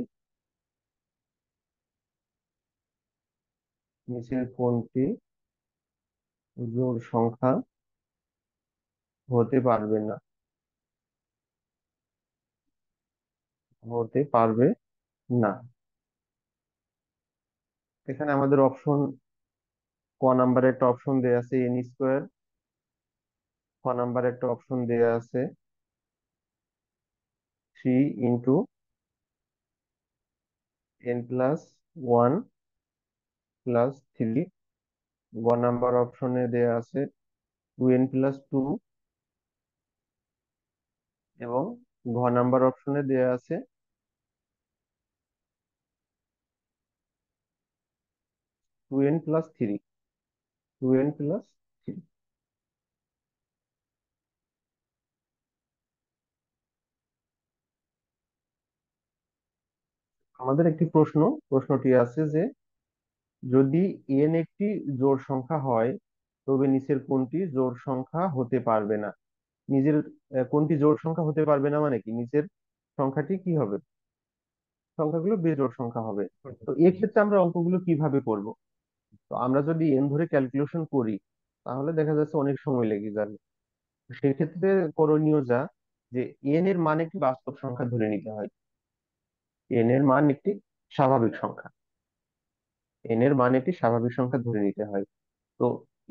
জোড় সংখ্যা হতে পারবে না, হতে পারবে না। এখানে আমাদের অপশন, ক নাম্বারে একটা অপশন দেয়া আছে এন স্কোয়ার, খ নাম্বারে একটা অপশন দেয়া আছে 3 × n+1 + 3, গ নাম্বার অপশনে দেয়া আছে 2n+2, এবং ঘ নাম্বার অপশনে দেয়া আছে 2n+3, 2n+3। আমাদের একটি প্রশ্ন, প্রশ্নটি আছে যে যদি n একটি জোড় সংখ্যা হয়, তবে নিচের কোনটি জোড় সংখ্যা হতে পারবে না? নিজের কোনটি জোড় সংখ্যা হতে পারবে না মানে কি, নিচের সংখ্যাটি কি হবে? সংখ্যাগুলো বেজোড় সংখ্যা হবে। তো এক্ষেত্রে আমরা অঙ্কগুলো কিভাবে করব? তো আমরা যদি এন ধরে ক্যালকুলেশন করি, তাহলে দেখা যাচ্ছে অনেক সময় লেগে যাবে। সেক্ষেত্রে করণীয় যা, যে এন এর মান একটি বাস্তব সংখ্যা ধরে নিতে হয়। এন এর মান একটি স্বাভাবিক সংখ্যা, এন এর মান একটি স্বাভাবিক সংখ্যা ধরে নিতে হয়। তো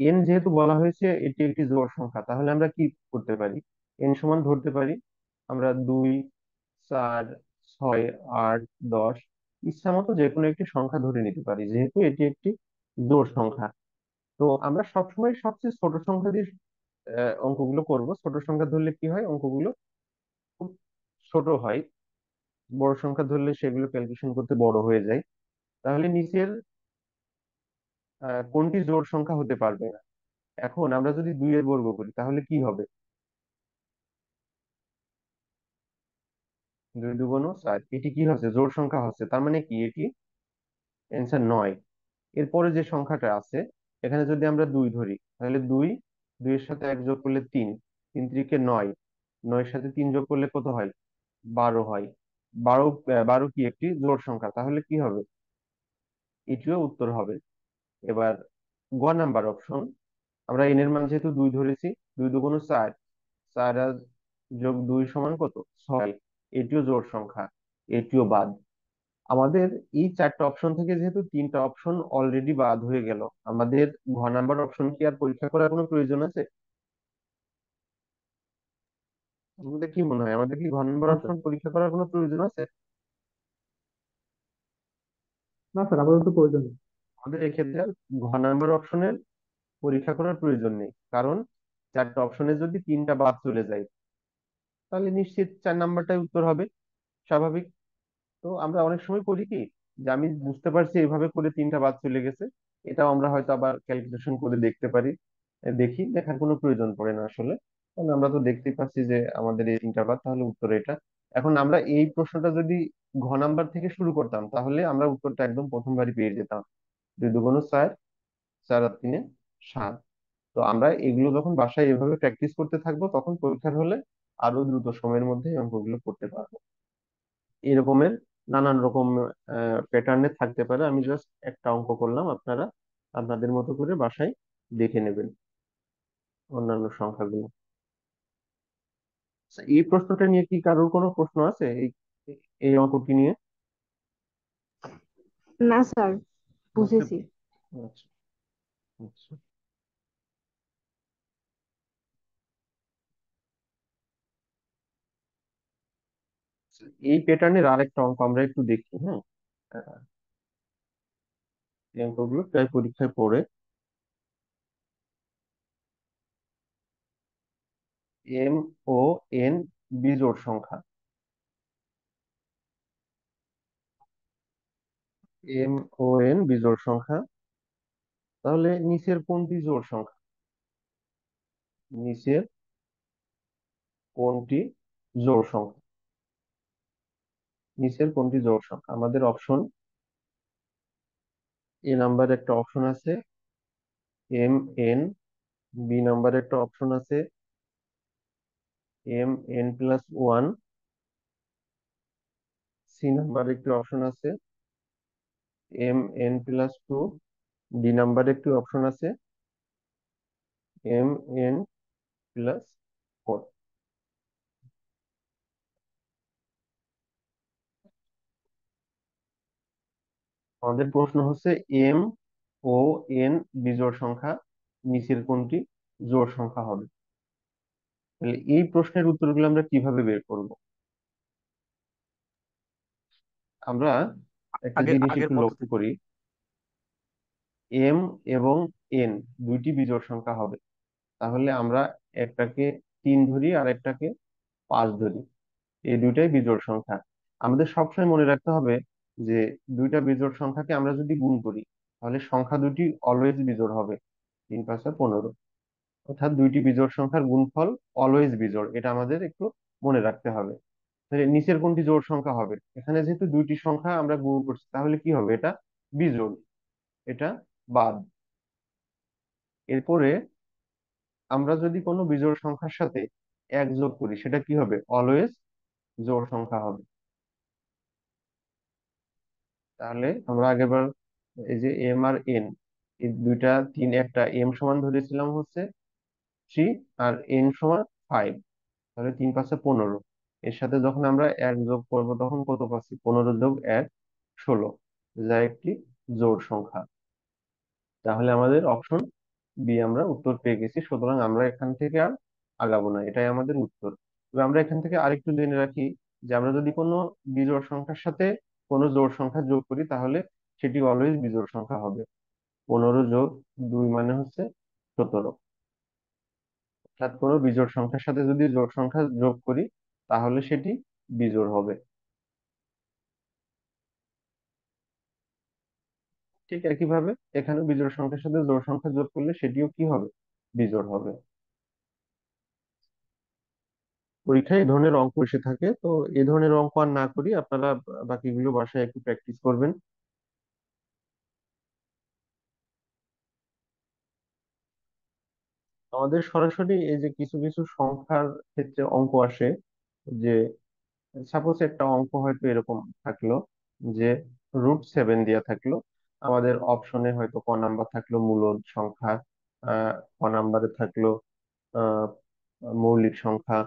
এন যেহেতু বলা হয়েছে এটি একটি জোড় সংখ্যা, তাহলে আমরা কি করতে পারি? এন সমান ধরতে পারি আমরা 2, 4, 6, 8, 10, ইচ্ছা মতো যে কোনো একটি সংখ্যা ধরে নিতে পারি, যেহেতু এটি একটি জোড় সংখ্যা। তো আমরা সবসময় সবচেয়ে ছোট সংখ্যা দিয়ে অঙ্কগুলো করব। ছোট সংখ্যা ধরলে কি হয়, অঙ্কগুলো খুব ছোট হয়। বড় সংখ্যা ধরলে সেগুলো ক্যালকুলেশন করতে বড় হয়ে যায়। তাহলে নিচের কোনটি জোড় সংখ্যা হতে পারবে না? এখন আমরা যদি 2 এর বর্গ করি তাহলে কি হবে? 2 × 2 = 4, এটি কি হচ্ছে? জোড় সংখ্যা হচ্ছে, তার মানে কি এটি অ্যান্সার 9। এরপরে যে সংখ্যাটা আছে, এখানে যদি আমরা 2 ধরি, তাহলে 2 এর সাথে 1 যোগ করলে 3, 3 × 3 = 9, 9 এর সাথে 3 যোগ করলে কত হয়? 12 হয়। 12 কি একটি জোড় সংখ্যা, তাহলে কি হবে? এটিও উত্তর হবে। এবার গ নাম্বার অপশন, আমরা এন এর মান যেহেতু 2 ধরেছি, 2 × 2 = 4, 4 আর যোগ 2 সমান কত? 6, এটিও জোড় সংখ্যা, এটিও বাদ। আমাদের এই 4টা অপশন থেকে যেহেতু 3টা অপশন অলরেডি বাদ হয়ে গেল, আমাদের ঘ নাম্বার অপশন কি আর পরীক্ষা করার কোনো প্রয়োজন আছে? আমাদের কি মনে হয়, আমাদের কি ঘ নাম্বার না স্যার, অপশন পরীক্ষা করার কোনো প্রয়োজন আছে? না স্যার, আপাতত প্রয়োজন নেই। আমাদের এক্ষেত্রে আর ঘ নাম্বার অপশনের পরীক্ষা করার প্রয়োজন নেই, কারণ 4টা অপশনে যদি 3টা বাদ চলে যায়, তাহলে নিশ্চিত 4 নাম্বারটাই উত্তর হবে, স্বাভাবিক। তো আমরা অনেক সময় করি কি, যে আমি বুঝতে পারছি এভাবে করে 3টা বাদ চলে গেছে, এটাও আমরা হয়তো আবার ক্যালকুলেশন করে দেখতে পারি। দেখি, দেখার কোনো প্রয়োজন পড়ে না আসলে, কারণ আমরা তো দেখতেই পাচ্ছি যে আমাদের এই 3টা বাদ, তাহলে উত্তর এটা। এখন আমরা এই প্রশ্নটা যদি ঘ নাম্বার থেকে শুরু করতাম, তাহলে আমরা উত্তরটা একদম প্রথমবারই পেয়ে যেতাম। 2 × 2 = 4, 4 আর 3 7। তো আমরা এগুলো যখন বাসায় এভাবে প্র্যাকটিস করতে থাকবো তখন পরীক্ষার হলে আরো দ্রুত সময়ের মধ্যে এই অঙ্কগুলো করতে পারবো। এরকমের নানান রকম প্যাটার্নে থাকতে পারে, আমি জাস্ট একটা অঙ্ক করলাম, আপনারা আপনাদের মতো করে বাসায় দেখে নেবেন অন্যান্য সংখ্যাগুলো। আচ্ছা, এই প্রশ্নটা নিয়ে কি কারোর কোনো প্রশ্ন আছে, এই অঙ্কটি নিয়ে? না স্যার, বুঝতে বুঝেছি। আচ্ছা, আচ্ছা। এই প্যাটার্নের আরেকটা অঙ্ক আমরা একটু দেখি, হ্যাঁ। আহ, এই অঙ্কগুলো প্রায় পরীক্ষায় পড়ে। এম ও এন বিজোড় সংখ্যা। এম ও এন বিজোড় সংখ্যা, তাহলে নিচের কোনটি জোড় সংখ্যা? নিচের কোনটি জোড় সংখ্যা? নিচের কোনটি জোড় সংখ্যা? আমাদের অপশন, এ নাম্বার একটা অপশন আছে এম এন, বি নাম্বার একটা অপশন আছে M N plus one, C number একটি অপশন আছে M N plus two, D number একটি অপশন আছে এম এন প্লাস ফোর। আমাদের প্রশ্ন হচ্ছে এম ও এন বিজোড় সংখ্যা, নিচের কোনটি জোড় সংখ্যা হবে? তাহলে এই প্রশ্নের উত্তরগুলো আমরা কিভাবে বের করব? আমরা একটা জিনিস আগের একটু লক্ষ্য পদ্ধতি। করি, এম এবং এন দুইটি বিজোড় সংখ্যা হবে, তাহলে আমরা একটাকে 3 ধরি আর একটাকে 5 ধরি, এই দুইটাই বিজোড় সংখ্যা। আমাদের সবসময় মনে রাখতে হবে যে দুইটা বিজোড় সংখ্যাকে আমরা যদি গুণ করি তাহলে সংখ্যা দুটি অলওয়েজ বিজোড় হবে। 3 5 15, অর্থাৎ দুইটি বিজোড় সংখ্যার গুণফল অলওয়েজ বিজোড়, এটা আমাদের একটু মনে রাখতে হবে। তাহলে নিচের কোনটি জোড় সংখ্যা হবে? এখানে যেহেতু দুইটি সংখ্যা আমরা গুণ করছি তাহলে কি হবে? এটা বিজোড়, এটা বাদ। এরপরে আমরা যদি কোনো বিজোড় সংখ্যার সাথে এক যোগ করি সেটা কি হবে? অলওয়েজ জোড় সংখ্যা হবে। তাহলে আমরা আগেরবার এই যে এম আর এন, এই দুইটা তিন, একটা এম সমান ধরেছিলাম হচ্ছে 3 আর এন সমান 5, তাহলে 3 5 15, এর সাথে যখন আমরা এক যোগ করব তখন কত পাচ্ছি? 15 যোগ 1 16, যা একটি জোড় সংখ্যা। তাহলে আমাদের অপশন বি আমরা উত্তর পেয়ে গেছি, সুতরাং আমরা এখান থেকে আর আগাবো না, এটাই আমাদের উত্তর। তবে আমরা এখান থেকে আরেকটু জেনে রাখি যে আমরা যদি কোনো বিজোড় সংখ্যার সাথে কোনো জোড় সংখ্যা যোগ করি তাহলে সেটি অলওয়েজ বিজোড় সংখ্যা হবে। 15 যোগ 2 মানে হচ্ছে 17, অর্থাৎ কোনো বিজোড় সংখ্যার সাথে যদি জোড় সংখ্যা যোগ করি তাহলে সেটি বিজোড় হবে। ঠিক একইভাবে এখানে বিজোড় সংখ্যার সাথে জোড় সংখ্যা যোগ করলে সেটিও কি হবে? বিজোড় হবে। পরীক্ষায় এই ধরনের অঙ্ক এসে থাকে, তো এই ধরনের অঙ্ক আর না করি, আপনারা বাকিগুলো বাসায় একটু প্র্যাকটিস করবেন। আমাদের সরাসরি এই যে কিছু কিছু সংখ্যার ক্ষেত্রে অঙ্ক আসে, যে সাপোজ একটা অঙ্ক হয়তো এরকম থাকলো যে √7 দেয়া থাকলো, আমাদের অপশনে হয়তো ক নাম্বার থাকলো মূলদ সংখ্যা, ক নাম্বারে থাকলো আহ মৌলিক সংখ্যা,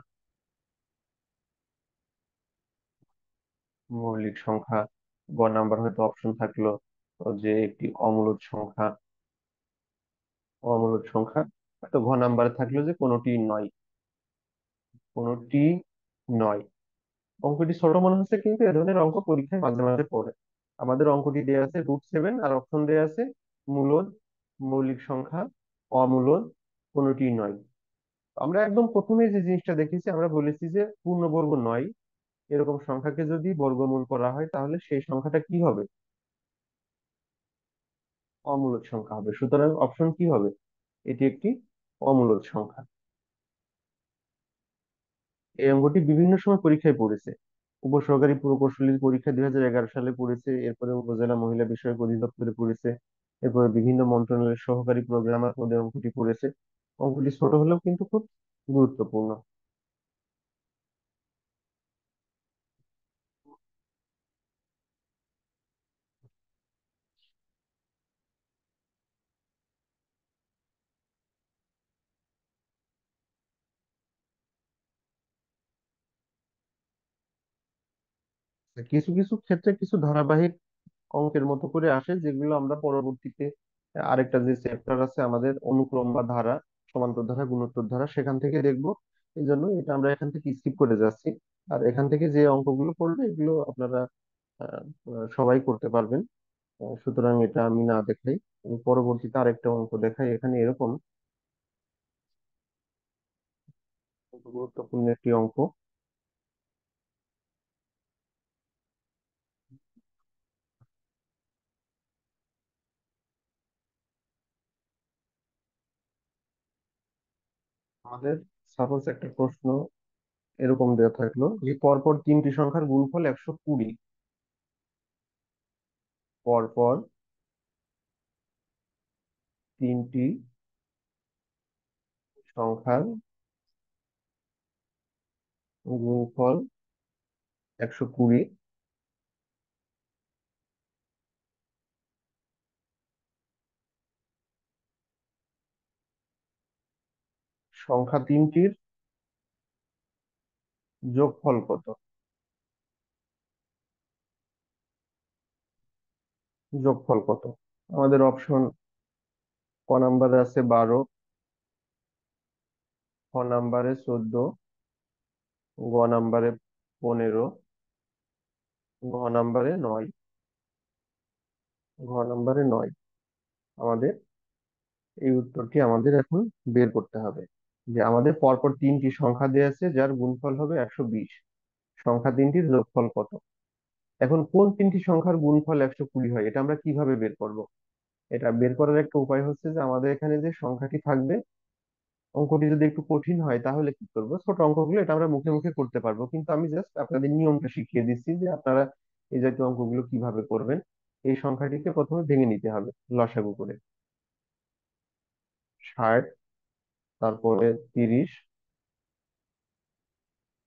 মৌলিক সংখ্যা, গ নাম্বার হয়তো অপশন থাকলো যে একটি অমূলদ সংখ্যা, অমূলদ সংখ্যা, হয়তো ঘ নাম্বারে থাকলো যে কোনোটি নয়, কোনোটি নয়। অঙ্কটি ছোট মনে হচ্ছে কিন্তু এ ধরনের অঙ্ক পরীক্ষায় মাঝে মাঝে পড়ে। আমাদের অঙ্কটি দেওয়া আছে √7 আর অপশন দেওয়া আছে মূলদ, মৌলিক সংখ্যা, অমূলদ, কোনোটি নয়। আমরা একদম প্রথমে যে জিনিসটা দেখেছি, আমরা বলেছি যে পূর্ণবর্গ নয় এরকম সংখ্যাকে যদি বর্গমূল করা হয় তাহলে সেই সংখ্যাটা কি হবে? অমূলদ সংখ্যা হবে। সুতরাং অপশন কি হবে? এটি একটি অমূলদ সংখ্যা। এই অঙ্কটি বিভিন্ন সময় পরীক্ষায় পড়েছে। উপসহকারী প্রকৌশলীর পরীক্ষা 2011 সালে পড়েছে, এরপরে উপজেলা মহিলা বিষয়ক অধিদপ্তরে পড়েছে, এরপরে বিভিন্ন মন্ত্রণালয়ের সহকারী প্রোগ্রামার পদে অঙ্কটি করেছে। অঙ্কটি ছোট হলেও কিন্তু খুব গুরুত্বপূর্ণ। কিছু কিছু ক্ষেত্রে কিছু ধারাবাহিক অঙ্কের মতো করে আসে, যেগুলো আমরা পরবর্তীতে আরেকটা যে চ্যাপ্টার আছে আমাদের, অনুক্রম বা ধারা, সমান্তর ধারা, গুণোত্তর ধারা, সেখান থেকে দেখবো। এই জন্য এটা আমরা এখান থেকে স্কিপ করে যাচ্ছি। আর এখান থেকে যে অঙ্কগুলো করবে এগুলো আপনারা আহ, সবাই করতে পারবেন। সুতরাং এটা আমি না দেখাই, আমি পরবর্তীতে আরেকটা অঙ্ক দেখাই। এখানে এরকম গুরুত্বপূর্ণ একটি অঙ্ক। আমাদের সাপোজ একটা প্রশ্ন এরকম দেওয়া থাকলো যে পরপর তিনটি সংখ্যার গুণফল 120। পরপর তিনটি সংখ্যার গুণফল 120। সংখ্যা তিনটির যোগফল কত? যোগফল কত? আমাদের অপশন: ক নাম্বারে আছে 12, খ নাম্বারে 14, গ নাম্বারে 15, ঘ নাম্বারে 9। ঘ নাম্বারে 9। আমাদের এই উত্তরটি আমাদের এখন বের করতে হবে, যে আমাদের পরপর তিনটি সংখ্যা দেওয়া আছে যার গুণফল হবে 120। সংখ্যা তিনটির যোগফল কত? এখন কোন তিনটি সংখ্যার গুণফল 120 হয়, এটা আমরা কিভাবে বের করব? এটা বের করার একটা উপায় হচ্ছে যে আমাদের এখানে যে সংখ্যাটি থাকবে, অঙ্কটি যদি একটু কঠিন হয় তাহলে কি করব, ছোট অঙ্কগুলো এটা আমরা মুখে মুখে করতে পারবো, কিন্তু আমি জাস্ট আপনাদের নিয়মটা শিখিয়ে দিচ্ছি যে আপনারা এই জাতীয় অঙ্কগুলো কিভাবে করবেন। এই সংখ্যাটিকে প্রথমে ভেঙে নিতে হবে লসাগু করে। 60, তারপরে 30,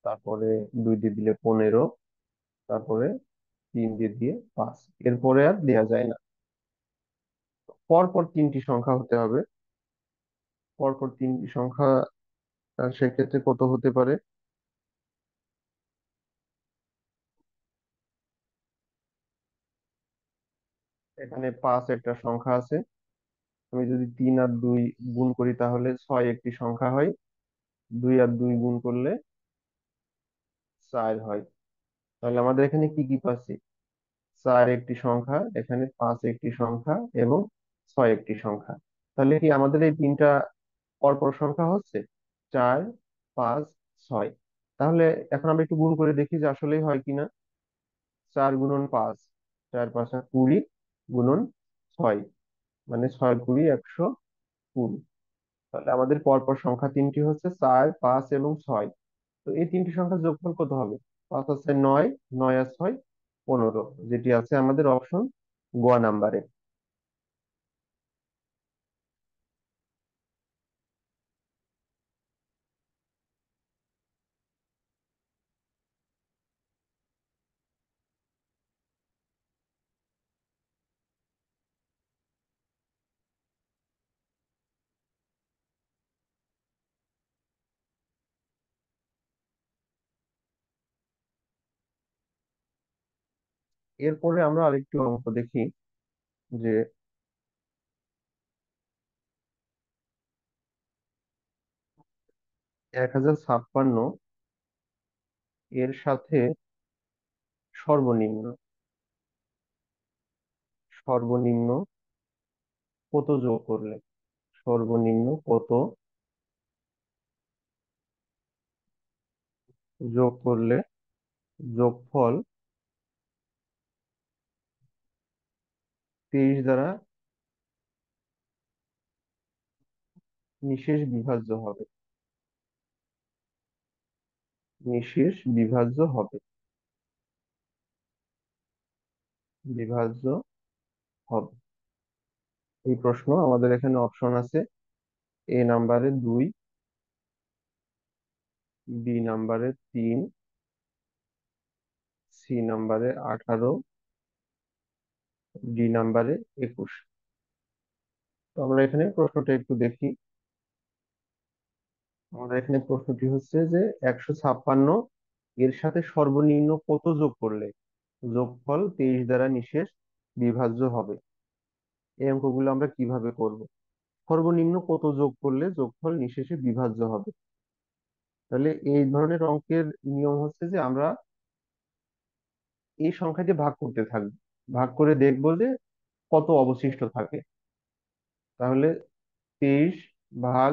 তারপরে 2 দিয়ে দিলে 15, তারপরে 3 দিয়ে দিয়ে 5। এরপরে আর দেয়া যায় না, পরপর তিনটি সংখ্যা হতে হবে। পরপর তিনটি সংখ্যা সেক্ষেত্রে কত হতে পারে? এখানে 5 একটা সংখ্যা আছে, আমি যদি 3 আর 2 গুণ করি তাহলে 6 একটি সংখ্যা হয়। 2 আর 2 গুণ করলে 4 হয়। তাহলে আমাদের এখানে কি কি পাচ্ছি? 4 একটি সংখ্যা, এখানে 5 একটি সংখ্যা, এবং 6 একটি সংখ্যা। তাহলে কি আমাদের এই তিনটা পরপর সংখ্যা হচ্ছে 4, 5, 6। তাহলে এখন আমরা একটু গুণ করে দেখি যে আসলেই হয় কিনা। 4 গুণন 5, 4 5 20, গুণন 6, মানে 6 20 120। তাহলে আমাদের পরপর সংখ্যা তিনটি হচ্ছে 4, 5 এবং 6। তো এই তিনটি সংখ্যার যোগফল কত হবে? 5 আছে 9, 9 আর 6 15, যেটি আছে আমাদের অপশন গ নাম্বারে। এরপরে আমরা আরেকটি অঙ্ক দেখি, যে 1056 এর সাথে সর্বনিম্ন সর্বনিম্ন কত যোগ করলে, সর্বনিম্ন কত যোগ করলে যোগফল 23 দ্বারা নিশেষ বিভাজ্য হবে? নিশেষ বিভাজ্য হবে, বিভাজ্য হবে। এই প্রশ্ন আমাদের এখানে অপশন আছে এ নাম্বারে 2, বি নাম্বারে 3, সি নাম্বারে 18, ডি নাম্বারে 21। তো আমরা এখানে প্রশ্নটা একটু দেখি। আমাদের এখানে প্রশ্নটি হচ্ছে যে 156 এর সাথে সর্বনিম্ন কত যোগ করলে যোগফল 23 দ্বারা নিঃশেষ বিভাজ্য হবে। এই অঙ্কগুলো আমরা কিভাবে করব? সর্বনিম্ন কত যোগ করলে যোগফল নিঃশেষে বিভাজ্য হবে। তাহলে এই ধরনের অঙ্কের নিয়ম হচ্ছে যে আমরা এই সংখ্যাটি ভাগ করতে থাকবো, ভাগ করে দেখবো যে কত অবশিষ্ট থাকে। তাহলে 23 ভাগ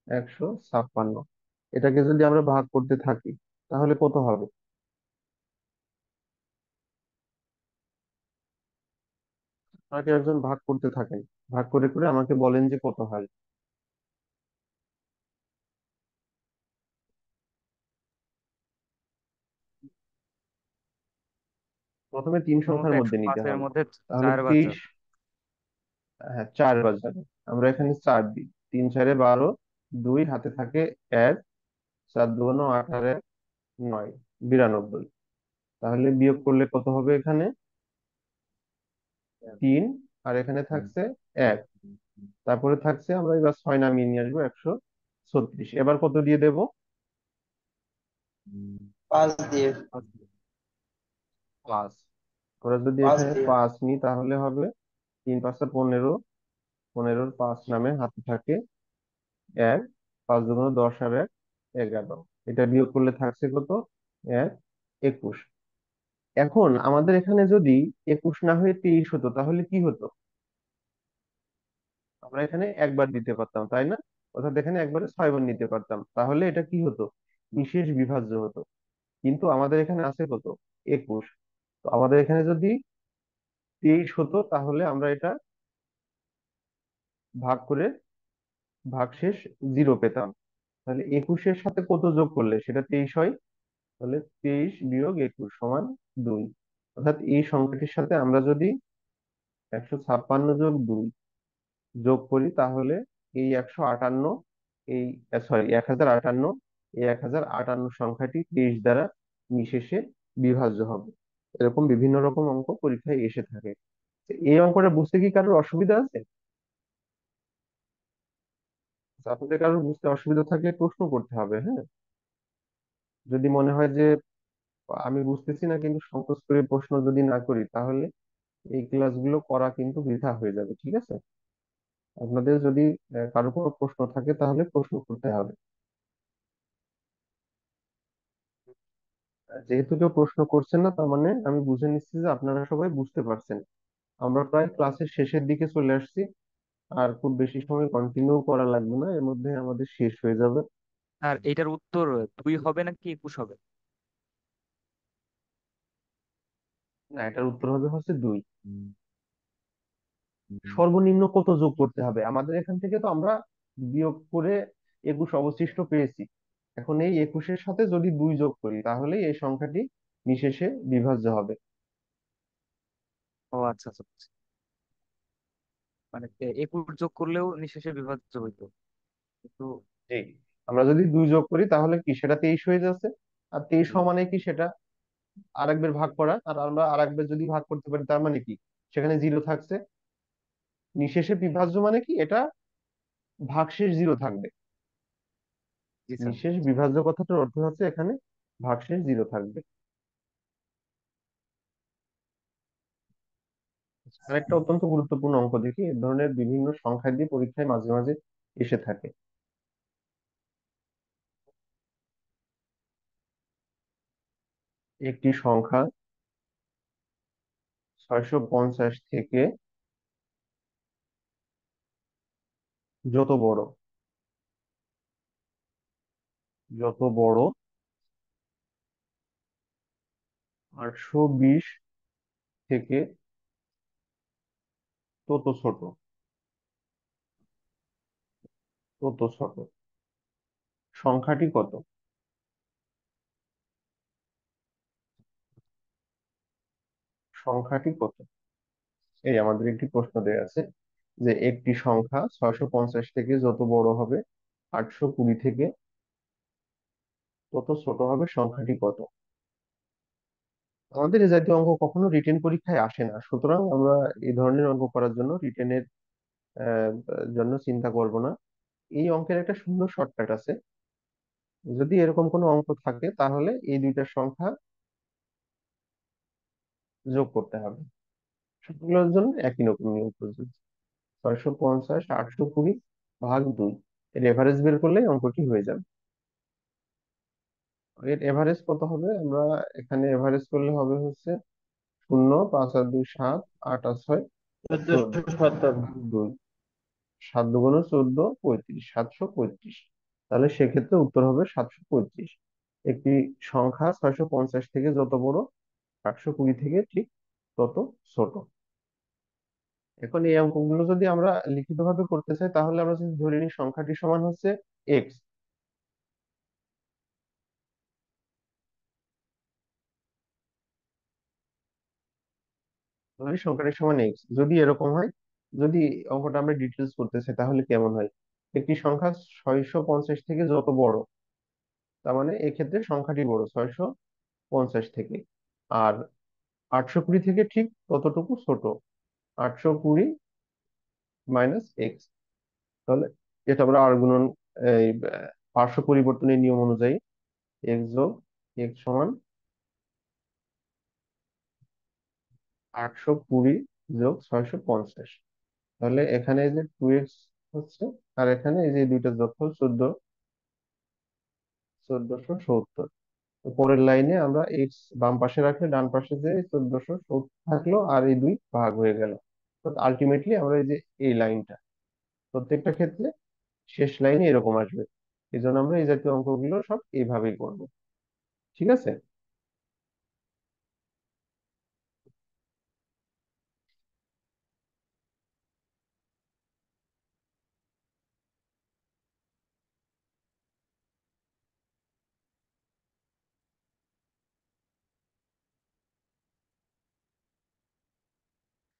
156, এটাকে যদি আমরা ভাগ করতে থাকি তাহলে কত হবে? আমাকে একজন ভাগ করতে থাকেন, ভাগ করে করে আমাকে বলেন যে কত হয়। প্রথমে তিন প্রথমত সংখ্যার মধ্যে নিতে 105-এর হবে। মধ্যে তাহলে 4 বাদ 23, যাবে। হ্যাঁ 4 বার যাবে। আমরা এখানে 4 দিই, 3 4 12, 2 হাতে থাকে 1, 4 2 18, 9 92। তাহলে বিয়োগ করলে কত হবে এখানে? 3, আর এখানে থাকছে 1। তারপরে থাকছে, আমরা এবার 6 নামিয়ে নিয়ে আসবো 136। এবার কত দিয়ে দেব? 5 দিয়ে। 5। আমরা যদি 5 এখানে দিয়ে। 5 নিই তাহলে হবে 3 5 15, 15 5 নামে হাতে থাকে 1, 5 2 10 আর 1 11। এটা বিয়োগ করলে থাকছে কত? 1 21। এখন আমাদের এখানে যদি 21 না হয়ে 23 হতো তাহলে কি হতো? আমরা এখানে একবার দিতে পারতাম, তাই না? অর্থাৎ এখানে একবারে 6 বার নিতে পারতাম, তাহলে এটা কি হতো? বিশেষ বিভাজ্য হতো। কিন্তু আমাদের এখানে আছে কত? 21। তো আমাদের এখানে যদি 23 হতো তাহলে আমরা এটা ভাগ করে ভাগশেষ 0 পেতাম। তাহলে 21-এর সাথে কত যোগ করলে সেটা 23 হয়? তাহলে 23 বিয়োগ 21 সমান 2। অর্থাৎ এই সংখ্যাটির সাথে আমরা যদি 156 যোগ 2 যোগ করি তাহলে এই 158, এই সরি 1058, এই 1058 সংখ্যাটি 23 দ্বারা নিঃশেষে বিভাজ্য হবে। এরকম বিভিন্ন রকম অঙ্ক পরীক্ষায় এসে থাকে। তো এই অঙ্কটা বুঝতে কি কারোর অসুবিধা আছে? আপনাদের কারোর বুঝতে অসুবিধা থাকলে প্রশ্ন করতে হবে, হ্যাঁ। যদি মনে হয় যে আমি বুঝতেছি না কিন্তু সংকোচ করে প্রশ্ন যদি না করি তাহলে এই ক্লাসগুলো করা কিন্তু বৃথা হয়ে যাবে, ঠিক আছে? আপনাদের যদি কারো কোনো প্রশ্ন থাকে তাহলে প্রশ্ন করতে হবে। যেহেতু কেউ প্রশ্ন করছেন না তার মানে আমি বুঝে নিচ্ছি যে আপনারা সবাই বুঝতে পারছেন। আমরা প্রায় ক্লাসের শেষের দিকে চলে আসছি, আর খুব বেশি সময় কন্টিনিউ করা লাগবে না, এর মধ্যে আমাদের শেষ হয়ে যাবে। আর এটার উত্তর 2 হবে নাকি 21 হবে? না, এটার উত্তর হবে হচ্ছে 2। সর্বনিম্ন কত যোগ করতে হবে? আমাদের এখান থেকে তো আমরা বিয়োগ করে 21 অবশিষ্ট পেয়েছি। এখন এই 21-এর সাথে যদি 2 যোগ করি তাহলেই এই সংখ্যাটি নিশেষে বিভাজ্য হবে। ও আচ্ছা আচ্ছা আচ্ছা। মানে 21 যোগ করলেও নিঃশেষে বিভাজ্য হইতো কিন্তু। জি, আমরা যদি 2 যোগ করি তাহলে কি সেটা 23 হয়ে যাচ্ছে। আর 23 সমানে কি সেটা আরেকবার ভাগ করা, আর আমরা আরেকবার যদি ভাগ করতে পারি তার মানে কি সেখানে 0 থাকছে। নিশেষে বিভাজ্য মানে কি এটা ভাগশেষ 0 থাকবে। জি স্যার। নিঃশেষ বিভাজ্য কথাটার অর্থ হচ্ছে এখানে ভাগশেষ 0 থাকবে। আরেকটা অত্যন্ত গুরুত্বপূর্ণ অঙ্ক দেখি, এ ধরনের বিভিন্ন সংখ্যা দিয়ে পরীক্ষায় মাঝে মাঝে এসে থাকে। একটি সংখ্যা 650 থেকে যত বড় যত বড় 820 থেকে তত ছোট তত ছোট সংখ্যাটি কত? সংখ্যাটি কত? এই আমাদের একটি প্রশ্ন দেওয়া আছে। যে একটি সংখ্যা 650 থেকে যত বড় হবে 820 থেকে তত ছোট হবে, সংখ্যাটি কত? আমাদের এই জাতীয় অঙ্ক কখনো রিটেন পরীক্ষায় আসে না, সুতরাং আমরা এই ধরনের অঙ্ক করার জন্য রিটেনের জন্য চিন্তা করব না। এই অঙ্কের একটা সুন্দর শর্টকাট আছে। যদি এরকম কোনো অঙ্ক থাকে তাহলে এই দুইটা সংখ্যা যোগ করতে হবে। সবগুলোর জন্য একই রকম নিয়ম প্রযোজ্য। 650 820 ভাগ 2, এর এভারেজ বের করলেই অঙ্কটি হয়ে যাবে। এর এভারেজ কত হবে? আমরা এখানে এভারেজ করলে হবে হচ্ছে 0, 5 আর 2 7, 8 আর 6 14, 1470। ভাগ 2, 7 2 14, 35, 735। তাহলে সেক্ষেত্রে উত্তর হবে 735। একটি সংখ্যা 650 থেকে যত বড় 820 থেকে ঠিক তত ছোট। এখন এই অঙ্কগুলো যদি আমরা লিখিতভাবে করতে চাই তাহলে আমরা যদি ধরে নিই সংখ্যাটি সমান হচ্ছে এক্স, তাহলে সংখ্যাটি সমান এক্স। যদি এরকম হয়, যদি অঙ্কটা আমরা ডিটেলস করতে চাই তাহলে কেমন হয়? একটি সংখ্যা 650 থেকে যত বড়, তার মানে এক্ষেত্রে সংখ্যাটি বড় 650 থেকে, আর 820 থেকে ঠিক ততটুকু ছোট, 820 মাইনাস এক্স। তাহলে এটা আমরা আর গুণন, এই পার্শ্ব পরিবর্তনের নিয়ম অনুযায়ী এক্স যোগ এক্স সমান 820 যোগ 650। তাহলে এখানে এই যে 2x হচ্ছে, আর এখানে এই যে দুইটা যোগফল 1470। পরের লাইনে আমরা এক্স বাম পাশে রাখলে ডান পাশে যে 1470 থাকলো, আর এই দুই ভাগ হয়ে গেল। তো আলটিমেটলি আমরা এই যে এই লাইনটা প্রত্যেকটা ক্ষেত্রে শেষ লাইনে এরকম আসবে। এই জন্য আমরা এই জাতীয় অঙ্কগুলো সব এইভাবেই করব। ঠিক আছে?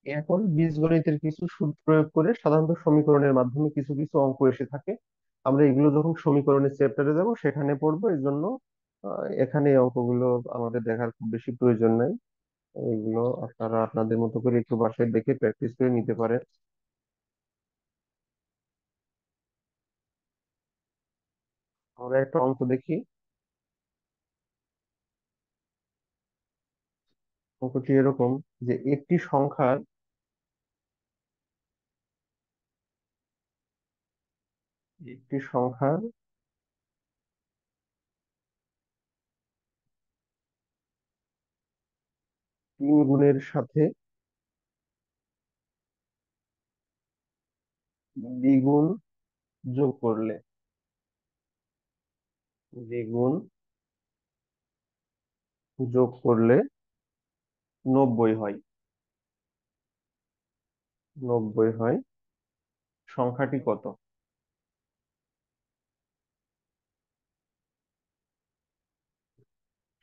এখন বীজগণিতের কিছু সূত্র প্রয়োগ করে সাধারণত সমীকরণের মাধ্যমে কিছু কিছু অঙ্ক এসে থাকে। আমরা এগুলো যখন সমীকরণের চ্যাপ্টারে যাব সেখানে পড়বো, এই জন্য এখানে এই অঙ্কগুলো আমাদের দেখার খুব বেশি প্রয়োজন নাই। এগুলো আপনারা আপনাদের মতো করে একটু বাসায় দেখে প্র্যাকটিস করে নিতে পারেন। আমরা একটা অঙ্ক দেখি। অঙ্কটি এরকম যে একটি সংখ্যার 3 গুণের সাথে দ্বিগুণ যোগ করলে দ্বিগুণ যোগ করলে 90 হয়। 90 হয়, সংখ্যাটি কত?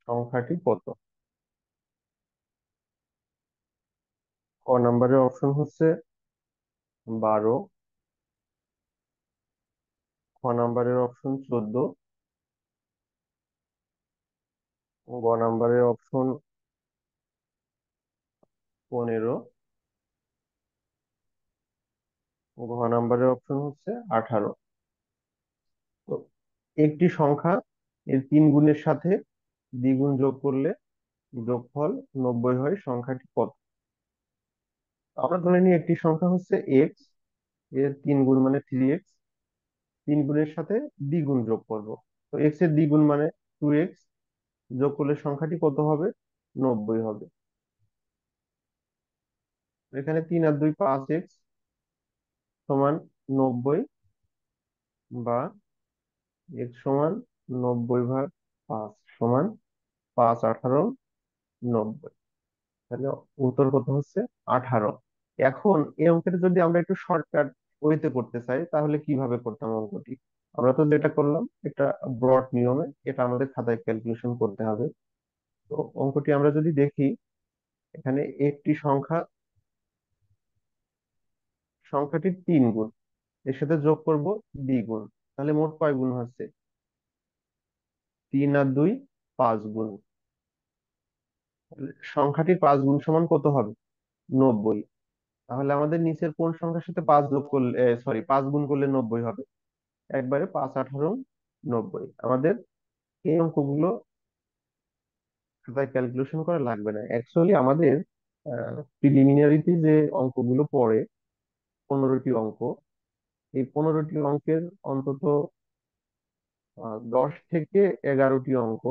সংখ্যাটি কত? ক নাম্বারের অপশন হচ্ছে 12, খ নাম্বারের অপশন 14, গ নাম্বারের অপশন 15, ঘ নাম্বারের অপশন হচ্ছে 18। তো একটি সংখ্যা এর 3 গুণের সাথে দ্বিগুণ যোগ করলে যোগফল 90 হয়, সংখ্যাটি কত? আমরা ধরে নিই একটি সংখ্যা হচ্ছে এক্স, এর 3 গুণ মানে 3x, 3 গুণের সাথে দ্বিগুণ যোগ করব। তো এক্স এর দ্বিগুণ মানে 2x, যোগ করলে সংখ্যাটি কত হবে? 90 হবে। এখানে 3 আর 2 5x সমান 90, বা x সমান 90/5 সমান 5 18 90। তাহলে উত্তর কত হচ্ছে? 18। এখন এই অঙ্কটা যদি আমরা একটু শর্টকাট ওয়েতে করতে চাই তাহলে কিভাবে করতাম অঙ্কটি? আমরা তো যেটা করলাম এটা ব্রড নিয়মে, এটা আমাদের খাতায় ক্যালকুলেশন করতে হবে। তো অঙ্কটি আমরা যদি দেখি, এখানে একটি সংখ্যা সংখ্যাটির 3 গুণ, এর সাথে যোগ করব দ্বিগুণ। তাহলে মোট কয় গুণ হচ্ছে? 3 আর 2 5 গুণ। তাহলে সংখ্যাটির 5 গুণ সমান কত হবে? 90। তাহলে আমাদের নিচের কোন সংখ্যার সাথে 5 যোগ করলে, সরি, 5 গুণ করলে 90 হবে? একবারে 5 18 90। আমাদের এই অঙ্কগুলো খাতায় ক্যালকুলেশন করা লাগবে না। অ্যাকচুয়ালি আমাদের প্রিলিমিনারিতে যে অঙ্কগুলো পড়ে, 15টি অঙ্ক, এই 15টি অঙ্কের অন্তত 10 থেকে 11টি অঙ্ক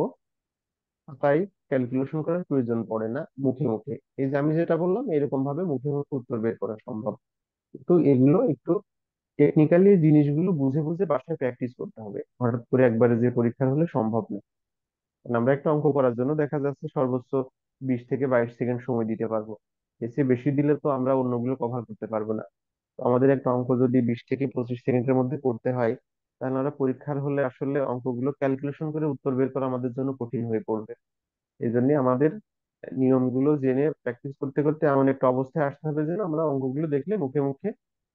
তাই ক্যালকুলেশন করার প্রয়োজন পড়ে না, মুখে মুখে। এই যে আমি যেটা বললাম, এরকম ভাবে মুখে মুখে উত্তর বের করা সম্ভব। কিন্তু এগুলো একটু টেকনিক্যালি জিনিসগুলো বুঝে বুঝে বাসায় প্র্যাকটিস করতে হবে, হঠাৎ করে একবারে যে পরীক্ষা হলে সম্ভব না। কারণ আমরা একটা অঙ্ক করার জন্য দেখা যাচ্ছে সর্বোচ্চ 20 থেকে 22 সেকেন্ড সময় দিতে পারবো। এর চেয়ে বেশি দিলে তো আমরা অন্যগুলো কভার করতে পারবো না। তো আমাদের একটা অঙ্ক যদি 20 থেকে 25 সেকেন্ডের মধ্যে করতে হয়, তাহলে আমরা পরীক্ষার হলে আসলে অঙ্কগুলো ক্যালকুলেশন করে উত্তর বের করা আমাদের জন্য কঠিন হয়ে পড়বে। এই জন্য আমাদের নিয়মগুলো জেনে প্র্যাকটিস করতে করতে এমন একটা অবস্থায় আসতে হবে যেন আমরা অঙ্কগুলো দেখলে মুখে মুখে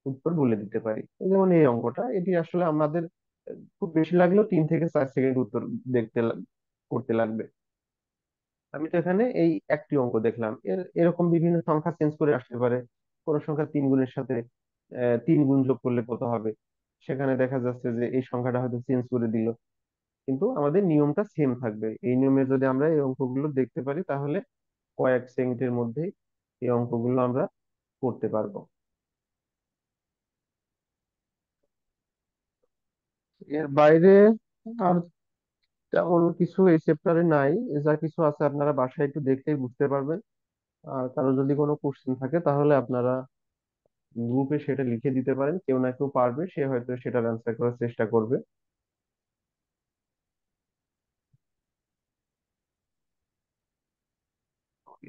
উত্তর বলে দিতে পারি। এই যেমন এই অঙ্কটা, এটি আসলে আমাদের খুব বেশি লাগলেও 3 থেকে 4 সেকেন্ড উত্তর দেখতে করতে লাগবে। আমি তো এখানে এই একটি অঙ্ক দেখলাম, এরকম বিভিন্ন সংখ্যা চেঞ্জ করে আসতে পারে। কোন সংখ্যা 3 গুণের সাথে 3 গুণ যোগ করলে কত হবে, সেখানে দেখা যাচ্ছে যে এই সংখ্যাটা হয়তো চেঞ্জ করে দিল। কিন্তু আমাদের নিয়মটা সেম থাকবে। এই নিয়মে যদি আমরা এই অঙ্কগুলো দেখতে পারি, তাহলে কয়েক সেকেন্ডের মধ্যেই এই অঙ্কগুলো আমরা করতে পারবো। এর বাইরে আর তেমন কিছু এই চ্যাপ্টারে নাই। যা কিছু আছে আপনারা বাসায় একটু দেখলেই বুঝতে পারবেন। আর কারো যদি কোনো কোশ্চেন থাকে, তাহলে আপনারা গ্রুপে সেটা লিখে দিতে পারেন। কেউ না কেউ পারবে, সে হয়তো সেটার অ্যান্সার করার চেষ্টা করবে।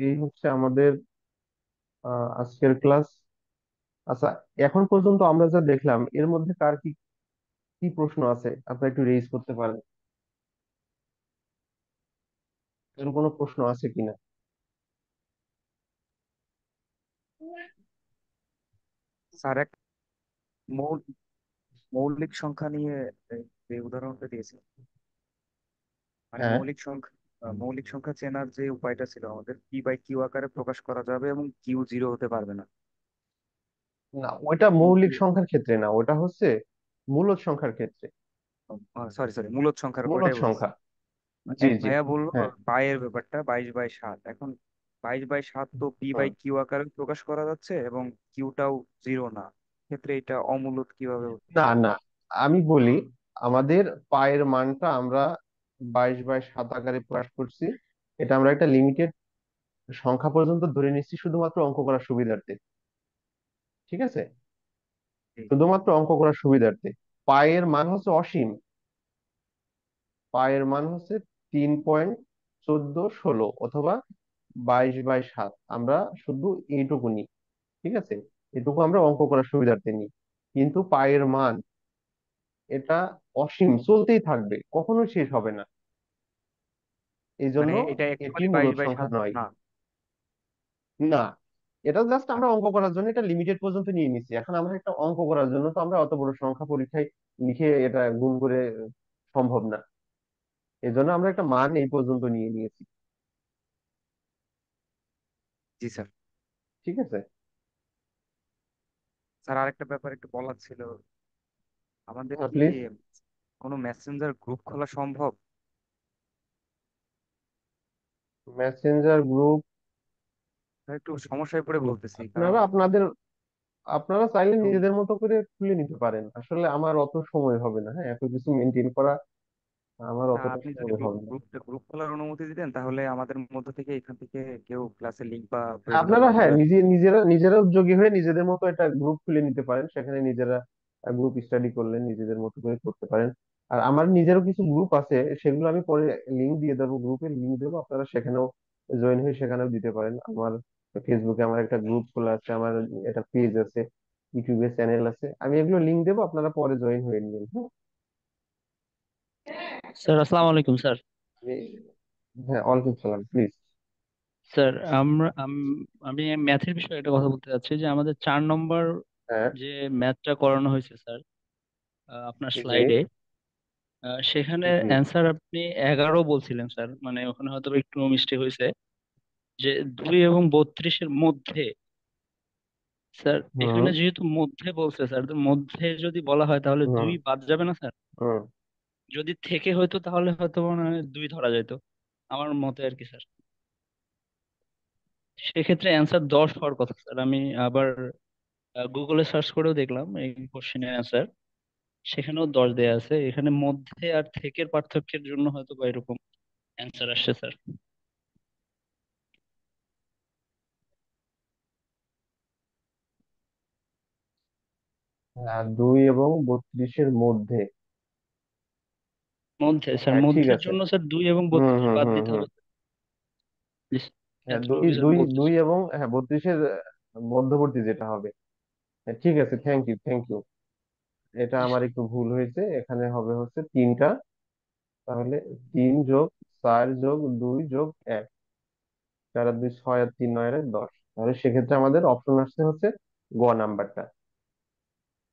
এই হচ্ছে আমাদের আজকের ক্লাস। আচ্ছা, এখন পর্যন্ত আমরা যা দেখলাম, এর মধ্যে কার কি কি প্রশ্ন আছে আপনারা একটু রেইজ করতে পারেন। এর কোনো প্রশ্ন আছে কিনা? স্যার, এক মৌ- মৌলিক সংখ্যা নিয়ে যে উদাহরণটা দিয়েছে, মানে হ্যাঁ, মৌলিক সংখ্যা চেনার যে উপায়টা ছিল আমাদের, পি বাই কিউ আকারে প্রকাশ করা যাবে এবং কিউ জিরো হতে পারবে না। না, ওইটা কিন্তু মৌলিক সংখ্যার ক্ষেত্রে না, ওটা হচ্ছে মূলদ সংখ্যার ক্ষেত্রে। সরি সরি, মূলদ সংখ্যার মূলদ ওটাই বলছি। সংখ্যা, জি এক জি। ভাইয়া বললো হ্যাঁ, পায়ের ব্যাপারটা 22/7। এখন 22/7 তো পি বাই হুম। কিউ আকারে প্রকাশ করা যাচ্ছে এবং কিউটাও জিরো না, ক্ষেত্রে এটা অমূলদ কিভাবে হচ্ছে? না না, আমি বলি, আমাদের পায়ের মানটা আমরা 22/7 আকারে প্রকাশ করছি। এটা আমরা একটা লিমিটেড সংখ্যা পর্যন্ত ধরে নিচ্ছি, শুধুমাত্র অঙ্ক করার সুবিধার্থে। ঠিক আছে, জি। শুধুমাত্র অঙ্ক করার সুবিধার্থে। পায়ের মান হচ্ছে অসীম। পায়ের মান হচ্ছে 3.1416 অথবা 22/7। আমরা শুধু এইটুকু নিই। ঠিক আছে, এটুকু আমরা অঙ্ক করার সুবিধার্থে নিই। কিন্তু পায়ের মান এটা অসীম, চলতেই থাকবে, কখনোই শেষ হবে না। এই জন্য মানে এটা এটি অ্যাকচুয়ালি বাইশ মূলদ বাই সংখ্যা সাত নয়। না? না, এটা জাস্ট আমরা আচ্ছা অঙ্ক করার জন্য এটা লিমিটেড পর্যন্ত নিয়ে নিচ্ছি। এখন আমরা একটা অঙ্ক করার জন্য তো আমরা অত বড় সংখ্যা পরীক্ষায় লিখে এটা গুণ করে সম্ভব না। এই জন্য আমরা একটা মান এই পর্যন্ত নিয়ে নিয়েছি। জি স্যার। ঠিক আছে। স্যার, আরেকটা ব্যাপার একটু বলার ছিল। আমাদের হ্যাঁ, কি প্লিজ। কোনো মেসেঞ্জার গ্রুপ খোলা সম্ভব? মেসেঞ্জার গ্রুপ স্যার, একটু সমস্যায় পড়ে বলতেছি, কারণ আপনারা চাইলে একটু নিজেদের মতো করে খুলে নিতে পারেন। আসলে আমার অত সময় হবে না, হ্যাঁ, এত কিছু মেনটেন করা আমার অতটা আপনি যদি সময় হবে না। গ্রুপ খোলার অনুমতি দিতেন, তাহলে আমাদের মধ্য থেকে এখান থেকে কেউ ক্লাসের লিঙ্ক বা প্রয়োজনে আপনারা, লাইভে হ্যাঁ, জয়েন। নিজেরা নিজেরা উদ্যোগী হয়ে নিজেদের মতো একটা গ্রুপ খুলে নিতে পারেন, সেখানে নিজেরা গ্রুপ স্টাডি করলেন, নিজেদের মতো করে করতে পারেন। আর আমার নিজেরও কিছু গ্রুপ আছে, সেগুলো আমি পরে লিংক দিয়ে দেবো, গ্রুপের লিংক দেবো, আপনারা সেখানেও জয়েন হয়ে সেখানেও দিতে পারেন। আমার ফেসবুকে আমার একটা গ্রুপ খোলা আছে, আমার একটা পেজ আছে, ইউটিউবে চ্যানেল আছে, আমি এগুলো লিংক দেবো, আপনারা পরে জয়েন হয়ে নিন। হ্যাঁ, স্যার, আসসালামু আলাইকুম স্যার। আমি- হ্যাঁ, ওয়ালাইকুম সালাম, প্লিজ। স্যার, আমি ম্যাথের বিষয়ে একটা কথা বলতে চাচ্ছি যে আমাদের 4 নম্বর হ্যাঁ। যে ম্যাথটা করানো হয়েছে স্যার আপনার জি স্লাইডে, সেখানে জি। অ্যান্সার আপনি 11 বলছিলেন স্যার, মানে ওখানে হয়তো একটু মিস্টেক হয়েছে, যে 2 এবং 32-এর মধ্যে। স্যার হুম এখানে যেহেতু মধ্যে বলছে স্যার, তো মধ্যে যদি বলা হয় তাহলে হুম 2 বাদ যাবে না স্যার? হুম। যদি থেকে হয়তো তাহলে হয়তো মনে হয় 2 ধরা যেত, আমার মতে আর কি স্যার। সেক্ষেত্রে অ্যান্সার 10 হওয়ার কথা স্যার। আমি আবার গুগলে সার্চ করেও দেখলাম এই কোশ্চেনের অ্যান্সার, সেখানেও 10 দেয়া আছে। এখানে মধ্যে আর থেকের পার্থক্যের জন্য হয়তো বা এরকম অ্যান্সার আসছে স্যার। হ্যাঁ, 2 এবং 32-এর মধ্যে। মধ্যে স্যার, হ্যাঁ ঠিক মধ্যের আছে। জন্য স্যার 2 এবং হুম 32 হুম বাদ হুম দিতে হুম। হবে স্যার। প্লিজ হ্যাঁ, এতটুকু দুই স্যার দুই দুই বলতেছি। এবং হ্যাঁ 32-এর মধ্যবর্তী যেটা হবে। হ্যাঁ, ঠিক আছে, থ্যাংক ইউ থ্যাংক ইউ। এটা জি আমার স্যার। একটু ভুল হয়েছে, এখানে হবে হচ্ছে 3টা। তাহলে 3+4+2+1, 4 আর 2 6 আর 3 9 আর 10। তাহলে সেক্ষেত্রে আমাদের অপশন আসছে হচ্ছে গ নাম্বারটা।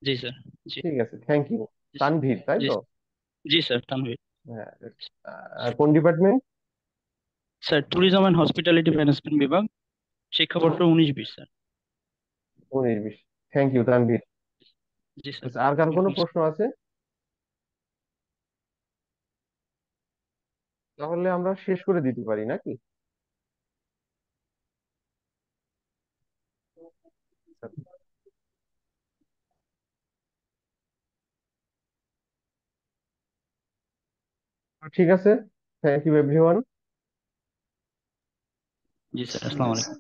জি স্যার। জি। ঠিক আছে, থ্যাংক ইউ। জি স্যার। তানভীর, তাই জি তো? জি স্যার, তানভীর। হ্যাঁ। কোন department? Sir tourism and hospitality management বিভাগ, শিক্ষাবর্ষ 19-20 স্যার। 19-20। Thank you Tanvir. জি স্যার। আচ্ছা, আর কার কোনো ওয়েলকাম স্যার। প্রশ্ন আছে? তাহলে আমরা শেষ করে দিতে পারি নাকি? ঠিক আছে, থ্যাংক ইউ এভরিওয়ান। জি স্যার, আসসালামু আলাইকুম।